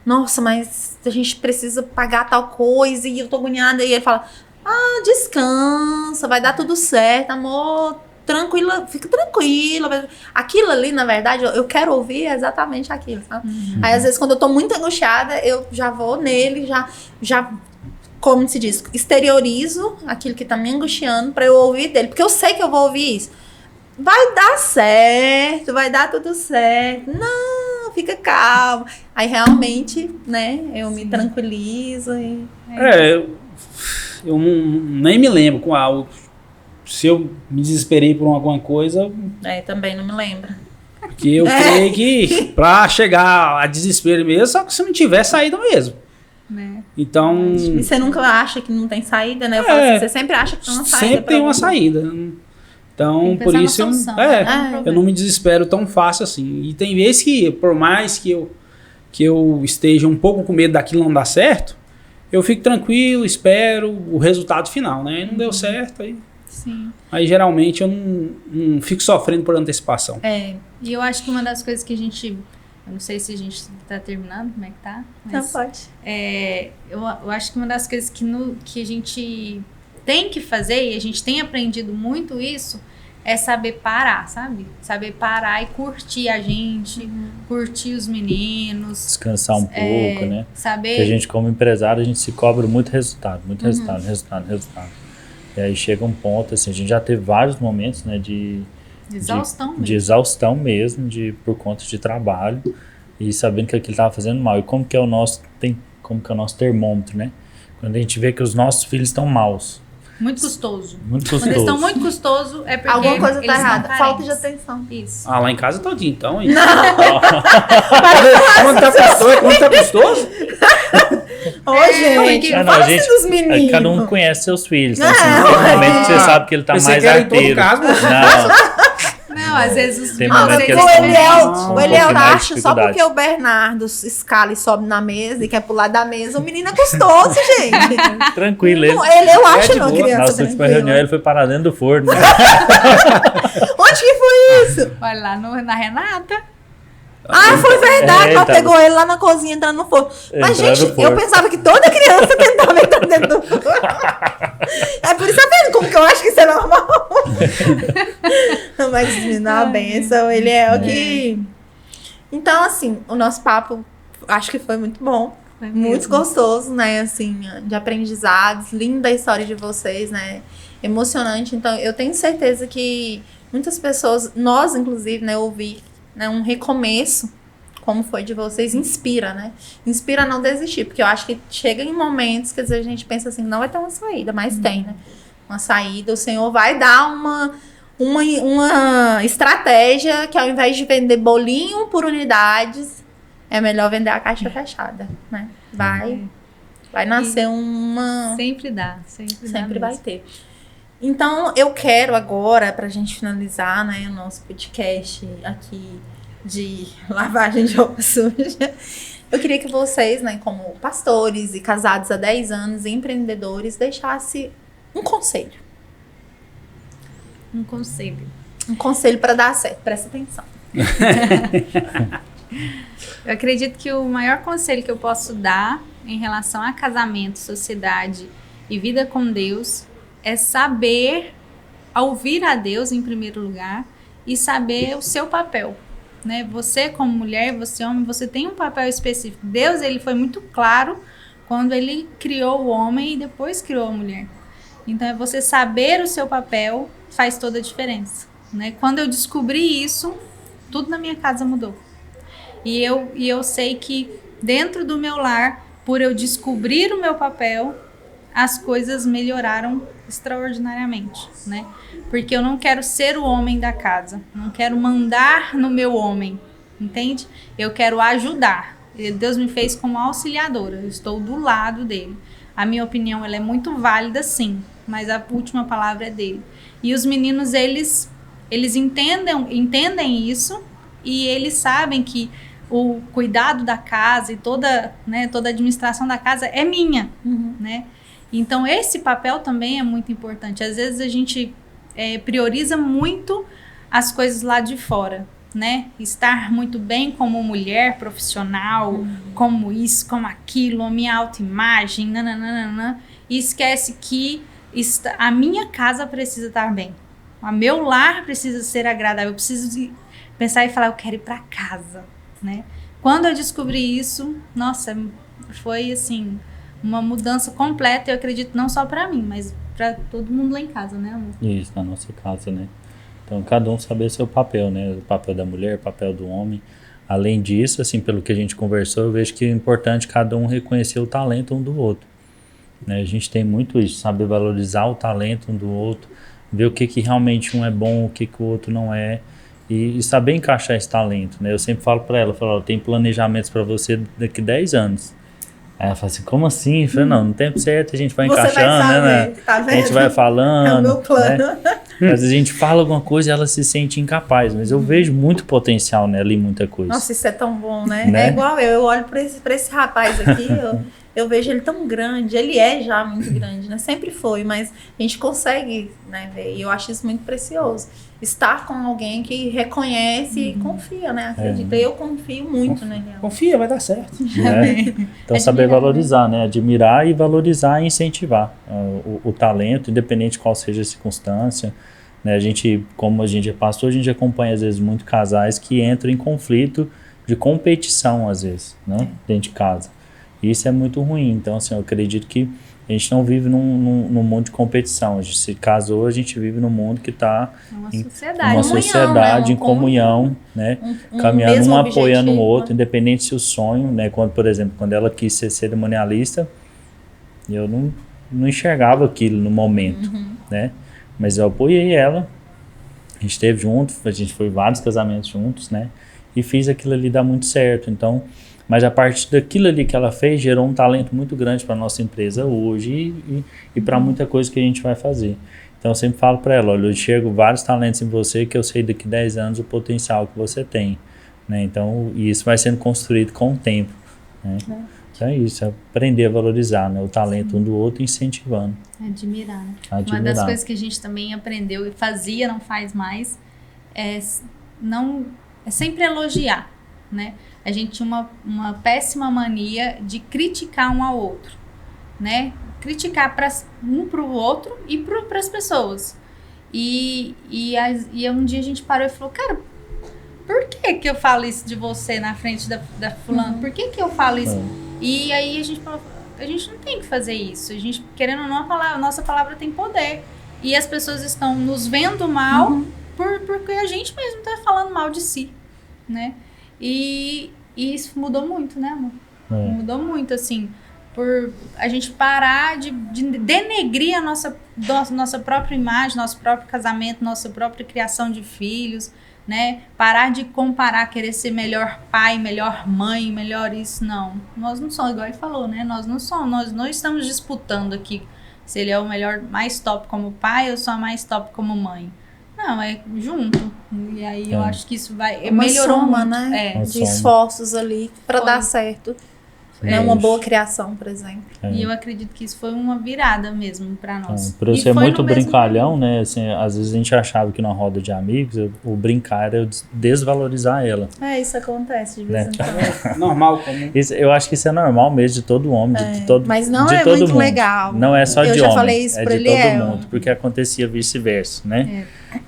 nossa, mas a gente precisa pagar tal coisa e eu tô agoniada. E ele fala, descansa, vai dar tudo certo, amor. Tranquila, fica tranquila. Aquilo ali, na verdade, eu quero ouvir exatamente aquilo, sabe? Aí, às vezes, quando eu tô muito angustiada, eu já vou nele, já como se diz, exteriorizo aquilo que tá me angustiando pra eu ouvir dele. Porque eu sei que eu vou ouvir isso. Vai dar certo, vai dar tudo certo. Não, fica calma. Aí, realmente, né, eu me tranquilizo e... Eu nem me lembro com algo. Se eu me desesperei por alguma coisa, também não me lembro. porque eu creio que pra chegar a desespero mesmo, só que se não tiver saída mesmo. Né? Então, E você nunca acha que não tem saída, né? Eu falo assim, você sempre acha que tem uma saída. sempre tem uma saída. Então, Tem que por pensar na isso solução, né? eu não me desespero tão fácil assim. E tem vezes que, por mais que eu esteja um pouco com medo daquilo não dar certo, eu fico tranquilo, espero o resultado final, né? E não deu certo, aí geralmente eu não fico sofrendo por antecipação. E eu acho que uma das coisas que a gente... Eu não sei se a gente tá terminando, como é que tá? Mas, Não, pode. Eu acho que uma das coisas que a gente tem que fazer, e a gente tem aprendido muito isso, é saber parar, sabe? Saber parar e curtir a gente, curtir os meninos. Descansar um pouco, né? Saber... Porque a gente, como empresário, a gente se cobra muito resultado. E aí chega um ponto, assim, a gente já teve vários momentos, né, de exaustão mesmo, por conta de trabalho, e sabendo que aquilo estava fazendo mal. E como que é o nosso termômetro, né? Quando a gente vê que os nossos filhos estão maus. Muito custoso. Muito custoso. Quando eles estão muito custoso, é porque alguma coisa tá eles errada. estão Falta de carentes. atenção. Isso. Lá em casa todinho, então. Quando tá custoso? Ô, gente, não fala assim dos meninos. Cada um conhece seus filhos. Então, assim, tem um momento que você sabe que ele tá mais arteiro. Não, às vezes os Tem meninos... momento que O eles Eliel mais acha só dificuldade. porque o Bernardo escala e sobe na mesa e quer pular da mesa, o menino é custoso, gente. Tranquilo. Ele, Não, eu acho de uma boa. criança nossa última reunião, tranquila. ele foi parar dentro do forno. Né? Onde que foi isso? Olha lá na Renata. Foi verdade, ela tá. pegou ele lá na cozinha entrando no forno. Mas, Entrando gente, no forno. eu pensava que toda criança tentava entrar dentro do forno. É por isso que eu penso, como que eu acho que isso é normal. Mas, menino, a benção, ele é o que... Então, assim, o nosso papo, acho que foi muito bom. Foi Muito mesmo. gostoso, né, assim, de aprendizados. Linda a história de vocês, né, emocionante. Então, eu tenho certeza que muitas pessoas, nós, inclusive, né, ouvir, né, um recomeço, como foi de vocês, inspira, né? Inspira a não desistir, porque eu acho que chega em momentos que às vezes a gente pensa assim, não vai ter uma saída, mas tem, né? Uma saída, o Senhor vai dar uma estratégia que ao invés de vender bolinho por unidades, é melhor vender a caixa fechada, né? Vai nascer uma... Sempre dá. Sempre vai ter. Então, eu quero agora, pra gente finalizar, né, o nosso podcast aqui de lavagem de roupa suja, eu queria que vocês, né, como pastores e casados há 10 anos, e empreendedores, deixassem um conselho. Um conselho. Um conselho pra dar certo. Presta atenção. Eu acredito que o maior conselho que eu posso dar em relação a casamento, sociedade e vida com Deus é saber a ouvir a Deus em primeiro lugar e saber o seu papel, né? Você como mulher, você homem, você tem um papel específico. Deus, ele foi muito claro quando ele criou o homem e depois criou a mulher. Então, é você saber o seu papel faz toda a diferença, né? Quando eu descobri isso, tudo na minha casa mudou. E eu sei que dentro do meu lar, por eu descobrir o meu papel, as coisas melhoraram extraordinariamente, né? Porque eu não quero ser o homem da casa, não quero mandar no meu homem, entende? Eu quero ajudar. Deus me fez como auxiliadora, eu estou do lado dele. A minha opinião, ela é muito válida, sim, mas a última palavra é dele. E os meninos, eles entendem isso e eles sabem que o cuidado da casa e toda a administração da casa é minha, né? Então, esse papel também é muito importante. Às vezes, a gente prioriza muito as coisas lá de fora, né? Estar muito bem como mulher profissional, como isso, como aquilo, a minha autoimagem, nananana, e esquece que a minha casa precisa estar bem. O meu lar precisa ser agradável. Eu preciso pensar e falar, eu quero ir para casa, né? Quando eu descobri isso, nossa, foi assim, uma mudança completa, eu acredito, não só para mim, mas para todo mundo lá em casa, né, amor? Isso, na nossa casa, né? Então, cada um saber seu papel, né? O papel da mulher, o papel do homem. Além disso, assim, pelo que a gente conversou, eu vejo que é importante cada um reconhecer o talento um do outro, né? A gente tem muito isso, saber valorizar o talento um do outro, ver o que realmente um é bom, o que o outro não é, e saber encaixar esse talento, né? Eu sempre falo para ela, eu tenho planejamentos para você daqui 10 anos. Aí ela fala assim, como assim? Eu falei, não, no tempo certo a gente vai encaixando, vai saber, né? Tá vendo? A gente vai falando. É o meu plano. Né? Às vezes a gente fala alguma coisa e ela se sente incapaz, mas eu vejo muito potencial nela em muita coisa. Nossa, isso é tão bom, né? É igual eu olho pra esse rapaz aqui, eu vejo ele tão grande, ele é já muito grande, né? Sempre foi, mas a gente consegue, né, ver, e eu acho isso muito precioso. Estar com alguém que reconhece e confia, né? Acredita. Eu confio muito, né? Confia, vai dar certo. Então, saber valorizar, né? Admirar e valorizar e incentivar o talento, independente de qual seja a circunstância. Né? A gente, como a gente é pastor, a gente acompanha, às vezes, muito casais que entram em conflito de competição, às vezes, né? Dentro de casa. E isso é muito ruim. Então, assim, eu acredito que a gente não vive num mundo de competição. A gente se casou, a gente vive num mundo que está uma sociedade, em comunhão, né? Caminhando, um apoiando o outro, independente se o sonho, né? Quando, por exemplo, quando ela quis ser cerimonialista, eu não enxergava aquilo no momento, né? Mas eu apoiei ela, a gente esteve junto, a gente foi vários casamentos juntos, né? E fiz aquilo ali dar muito certo. Então, mas a partir daquilo ali que ela fez, gerou um talento muito grande para a nossa empresa hoje e para muita coisa que a gente vai fazer. Então, eu sempre falo para ela, olha, eu enxergo vários talentos em você que eu sei daqui 10 anos o potencial que você tem, né? Então, e isso vai sendo construído com o tempo, né? Então é isso, é aprender a valorizar, né, o talento um do outro, incentivando. Admirar, né? Uma das coisas que a gente também aprendeu e fazia, não faz mais, é sempre elogiar, né? A gente tinha uma péssima mania de criticar um ao outro, né? Criticar um para o outro e para as pessoas. E um dia a gente parou e falou, cara, por que eu falo isso de você na frente da fulana? Por que eu falo isso? E aí a gente falou, a gente não tem que fazer isso. A gente, querendo ou não, a nossa palavra tem poder. E as pessoas estão nos vendo mal porque a gente mesmo está falando mal de si, né? E isso mudou muito, né, amor? Mudou muito, assim, por a gente parar de denegrir a nossa própria imagem, nosso próprio casamento, nossa própria criação de filhos, né? Parar de comparar, querer ser melhor pai, melhor mãe, melhor isso, não. Nós não somos, igual ele falou, né? Nós não estamos disputando aqui se ele é o melhor, mais top como pai ou só mais top como mãe. Não, é junto. E aí eu acho que isso vai melhorou soma, muito. Né? De esforços ali para dar certo. né? Uma boa criação, por exemplo. E eu acredito que isso foi uma virada mesmo para nós. Por eu E ser foi muito no mesmo brincalhão, né? Assim, às vezes a gente achava que numa roda de amigos, o brincar era eu desvalorizar ela. Isso acontece de vez Né? em quando. Normal, comum. Eu acho que isso é normal mesmo de todo homem, de todo Mas não de é todo muito mundo. legal. Não é só Eu de já homem, falei isso é pra de Eliel. todo mundo, porque acontecia vice-versa, né?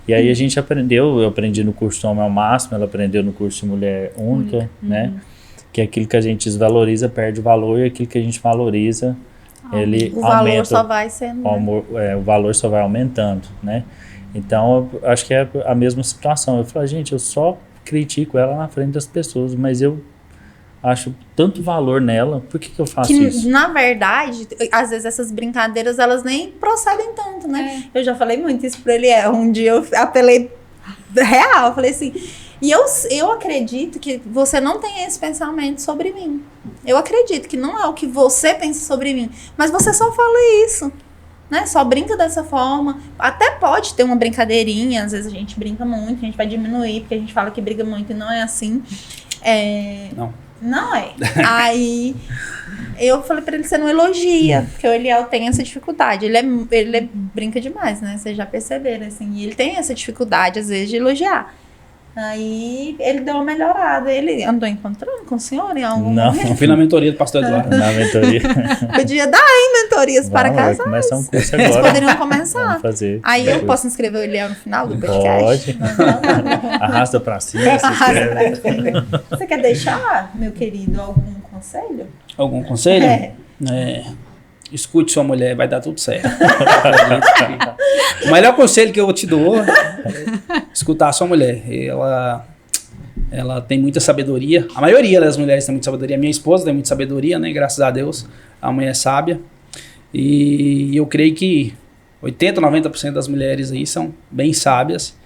E aí a gente aprendeu, eu aprendi no curso de Homem ao Máximo, ela aprendeu no curso de Mulher Única, né? Que aquilo que a gente desvaloriza perde o valor e aquilo que a gente valoriza, ele O valor aumenta. só vai sendo. O valor só vai aumentando, né? Então, eu acho que é a mesma situação. Eu falo, gente, eu só critico ela na frente das pessoas, mas eu acho tanto valor nela, por que eu faço Que, isso? na verdade, às vezes essas brincadeiras, elas nem procedem tanto, né? Eu já falei muito isso pra ele. Um dia eu apelei real, eu falei assim... E eu acredito que você não tem esse pensamento sobre mim. Eu acredito que não é o que você pensa sobre mim, mas você só fala isso, né? Só brinca dessa forma. Até pode ter uma brincadeirinha, às vezes a gente brinca muito, a gente vai diminuir, porque a gente fala que briga muito e não é assim. Não é. Aí eu falei pra ele, você não elogia, porque o Eliel tem essa dificuldade. Ele brinca demais, né? Vocês já perceberam, assim. E ele tem essa dificuldade, às vezes, de elogiar. Aí ele deu uma melhorada. Ele andou encontrando com o senhor em algum momento? Eu fui na mentoria do pastor Eduardo. Na mentoria. Podia dar, hein, mentorias para Vai casais. começar um curso Eles agora. poderiam começar. Vamos fazer. Aí eu posso inscrever o Eliel no final do podcast? Pode. Arrasta pra cima. se Arrasta inscreve. pra cima. Você quer deixar, meu querido, algum conselho? Algum conselho? Escute sua mulher, vai dar tudo certo. O melhor conselho que eu te dou é escutar a sua mulher. Ela tem muita sabedoria. A maioria das mulheres tem muita sabedoria. Minha esposa tem muita sabedoria, né? Graças a Deus. A mulher é sábia. E eu creio que 80%, 90% das mulheres aí são bem sábias.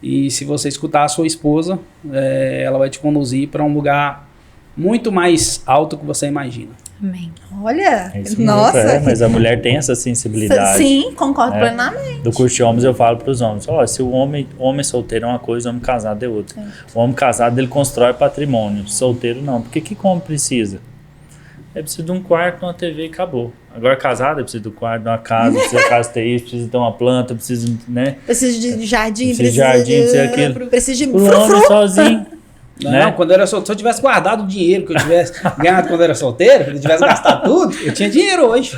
E se você escutar a sua esposa, ela vai te conduzir para um lugar muito mais alto que você imagina. Amém. Olha, É isso mesmo, nossa. mas a mulher tem essa sensibilidade. Sim, concordo plenamente. Do curso de homens eu falo para os homens, se o homem solteiro é uma coisa, o homem casado é outra. O homem casado ele constrói patrimônio, solteiro não. Porque que homem precisa? Ele precisa de um quarto, uma TV e acabou. Agora casado, precisa de um quarto, de uma casa, precisa de casa ter isso, precisa ter uma planta, precisa, né? Precisa de jardim, precisa aquilo. Precisa de O homem sozinho. Não, Né? quando eu era solteiro, se eu tivesse guardado o dinheiro que eu tivesse ganhado quando eu era solteiro, se eu tivesse gastado tudo, eu tinha dinheiro hoje.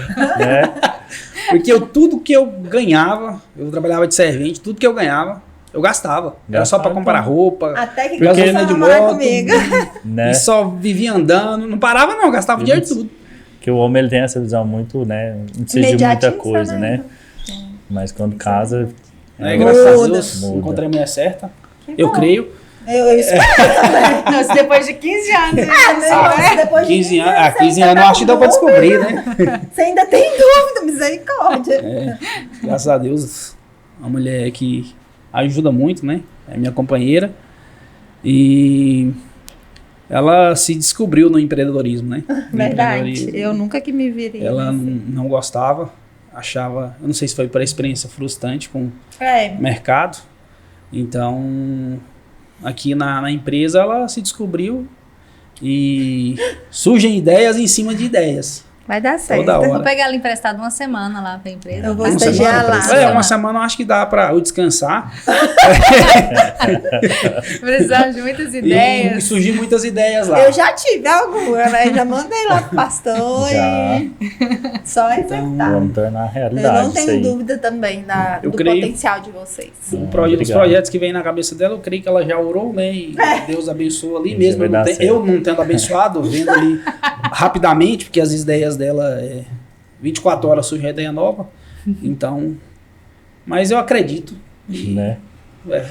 Porque tudo que eu ganhava, eu trabalhava de servente, tudo que eu ganhava, eu gastava. Era só pra comprar roupa, Até que gasolina começou a de namorar moto, comigo. Né? e só vivia andando. Não parava não, gastava o dinheiro de tudo. Que o homem ele tem essa visão muito, né? Não precisa de muita Imediatista, coisa, né? Mas quando casa, Graças a Deus, Muda. encontrei a mulher certa. Que Eu bom. creio. Eu espero também. Nossa, depois de 15 anos. Depois de 15 anos, você 15 ainda anos eu acho que deu pra com descobrir, né? dúvida. Você ainda tem dúvida, misericórdia. Graças a Deus, uma mulher que ajuda muito, né? É minha companheira. E ela se descobriu no empreendedorismo, né? No Verdade. empreendedorismo. Eu nunca que me virei. Ela não gostava, achava, eu não sei se foi por experiência frustrante com o mercado. Então, aqui na empresa ela se descobriu e surgem ideias em cima de ideias. Vai dar certo. Toda hora. Vou pegar ela emprestado uma semana lá pra empresa. Eu vou Uma estagiar semana? lá. Uma semana eu acho que dá pra eu descansar. Precisamos de muitas E ideias. surgir muitas ideias lá. Eu já tive alguma, né? Já mandei lá pro pastor Já. e só executar. vamos tornar Eu realidade não isso tenho aí. dúvida também Eu do creio. potencial de vocês. Os Obrigado. projetos que vêm na cabeça dela, eu creio que ela já orou, né? E Deus abençoa ali Isso mesmo. vai dar certo. Eu não tendo abençoado, vendo ali rapidamente, porque as ideias dela 24 horas surge a ideia nova. Então, mas eu acredito. Né?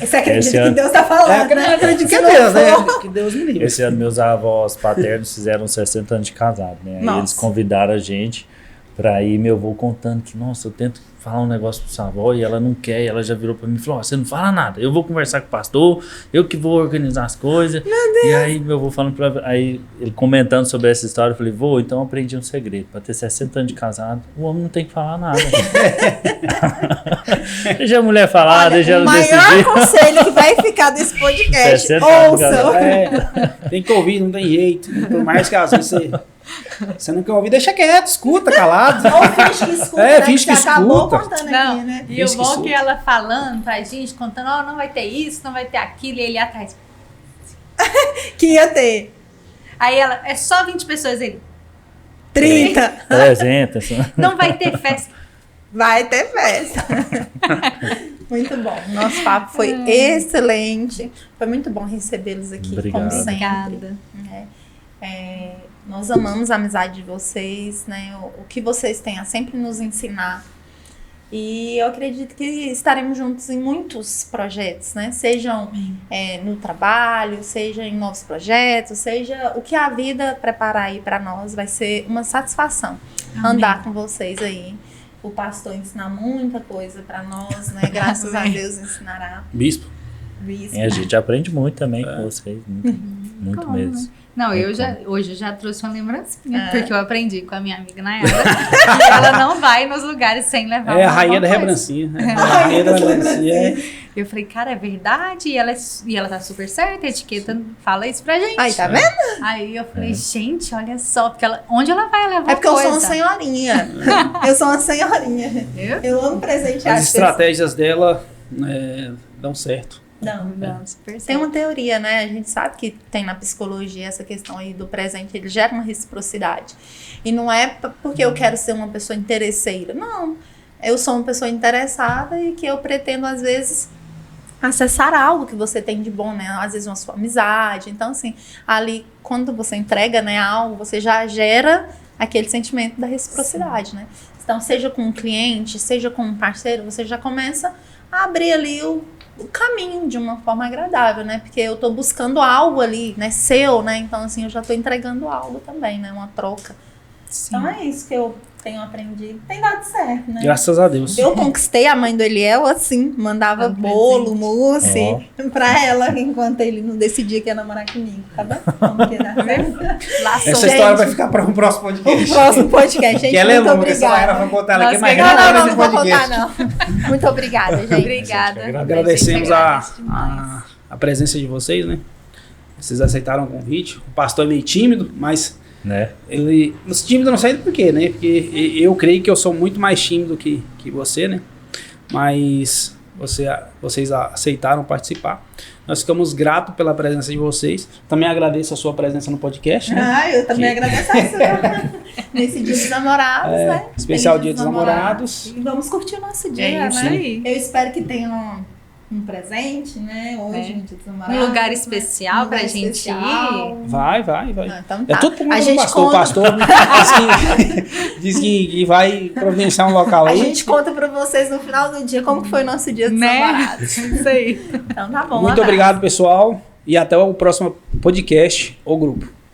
Você acredita Esse que ano- Deus tá falando, né? Acredito que é Se não Deus, né? for- Que Deus me livre. Esse ano meus avós paternos fizeram 60 anos de casado, né? Aí Nossa. eles convidaram a gente pra ir, meu avô contando que, nossa, eu tento falar um negócio pra sua avó e ela não quer, e ela já virou pra mim e falou, você não fala nada, eu vou conversar com o pastor, eu que vou organizar as coisas. Meu Deus. E aí meu avô falando aí ele comentando sobre essa história, eu falei, vô, então eu aprendi um segredo, pra ter 60 anos de casado, o homem não tem que falar nada. Deixa a mulher falar, deixa ela decidir. O maior conselho que vai ficar desse podcast, ouçam. Tem que ouvir, não tem jeito, por mais que às vezes você não quer ouvir, deixa quieto, escuta, calado. Ou finge que escuta, finge que escuta. Acabou contando não, aqui, né? E o bom que ela falando pra gente, contando, não vai ter isso, não vai ter aquilo, e ele atrás. Que ia ter. Aí ela, é só 20 pessoas, ele. 30. 300. Não vai ter festa. Vai ter festa. Muito bom. Nosso papo foi excelente. Foi muito bom recebê-los aqui, Obrigado. como sempre. Obrigada. Nós amamos a amizade de vocês, né? O que vocês têm a sempre nos ensinar. E eu acredito que estaremos juntos em muitos projetos, né? Sejam no trabalho, seja em novos projetos, seja o que a vida preparar aí para nós, vai ser uma satisfação. Amém. Andar com vocês aí. O pastor ensinar muita coisa para nós, né? Graças a Deus ensinará. Bispo. A gente aprende muito também com vocês, muito mesmo. Não, hoje eu já trouxe uma lembrancinha, porque eu aprendi com a minha amiga Nayara, que ela não vai nos lugares sem levar a rainha da lembrancinha. A rainha da lembrancinha. Eu falei, cara, é verdade? E ela tá super certa, a etiqueta fala isso pra gente. Aí, tá vendo? Aí eu falei, gente, olha só, porque onde ela vai levar porque coisa? Eu sou uma senhorinha. Eu sou uma senhorinha. Eu amo presentear. As estratégias dela dão certo. Não, super certo. Tem uma teoria, né? A gente sabe que tem na psicologia essa questão aí do presente, ele gera uma reciprocidade. E não é porque eu quero ser uma pessoa interesseira. Não. Eu sou uma pessoa interessada e que eu pretendo, às vezes, acessar algo que você tem de bom, né? Às vezes uma sua amizade. Então, assim, ali, quando você entrega, né, algo, você já gera aquele sentimento da reciprocidade, né? Então, seja com um cliente, seja com um parceiro, você já começa a abrir ali o caminho de uma forma agradável, né? Porque eu tô buscando algo ali, né? Seu, né? Então, assim, eu já tô entregando algo também, né? Uma troca. Sim. Então, é isso que eu tenho aprendido. Tem dado certo, né? Graças a Deus. Eu conquistei a mãe do Eliel assim, mandava bolo, mousse pra ela, enquanto ele não decidia que ia namorar comigo, tá bom? Como que dá certo? Essa história vai ficar para um próximo podcast. O próximo podcast, gente. Que ela é longa, essa Mayara vai contar ela aqui, mas não vou contar, não. Muito obrigada, gente. Obrigada. Agradecemos a presença de vocês, né? Vocês aceitaram o convite. O pastor é meio tímido, mas... Né? Os tímidos não saem por quê, né? Porque eu creio que eu sou muito mais tímido que você, né? Mas vocês aceitaram participar. Nós ficamos gratos pela presença de vocês. Também agradeço a sua presença no podcast, né? Eu também agradeço a sua. Nesse dia dos namorados, né? Especial dia dos namorados. E vamos curtir o nosso dia, isso né? Aí. Eu espero que tenham um presente, né? Hoje, no dia dos namorados. Um lugar especial pra gente ir. Vai. Então tá. É tudo por a gente gente o pastor diz que vai providenciar um local aí. A gente conta pra vocês no final do dia como que foi o nosso dia dos namorados. Isso aí. Então tá bom. Muito obrigado, pessoal. E até o próximo podcast ou grupo.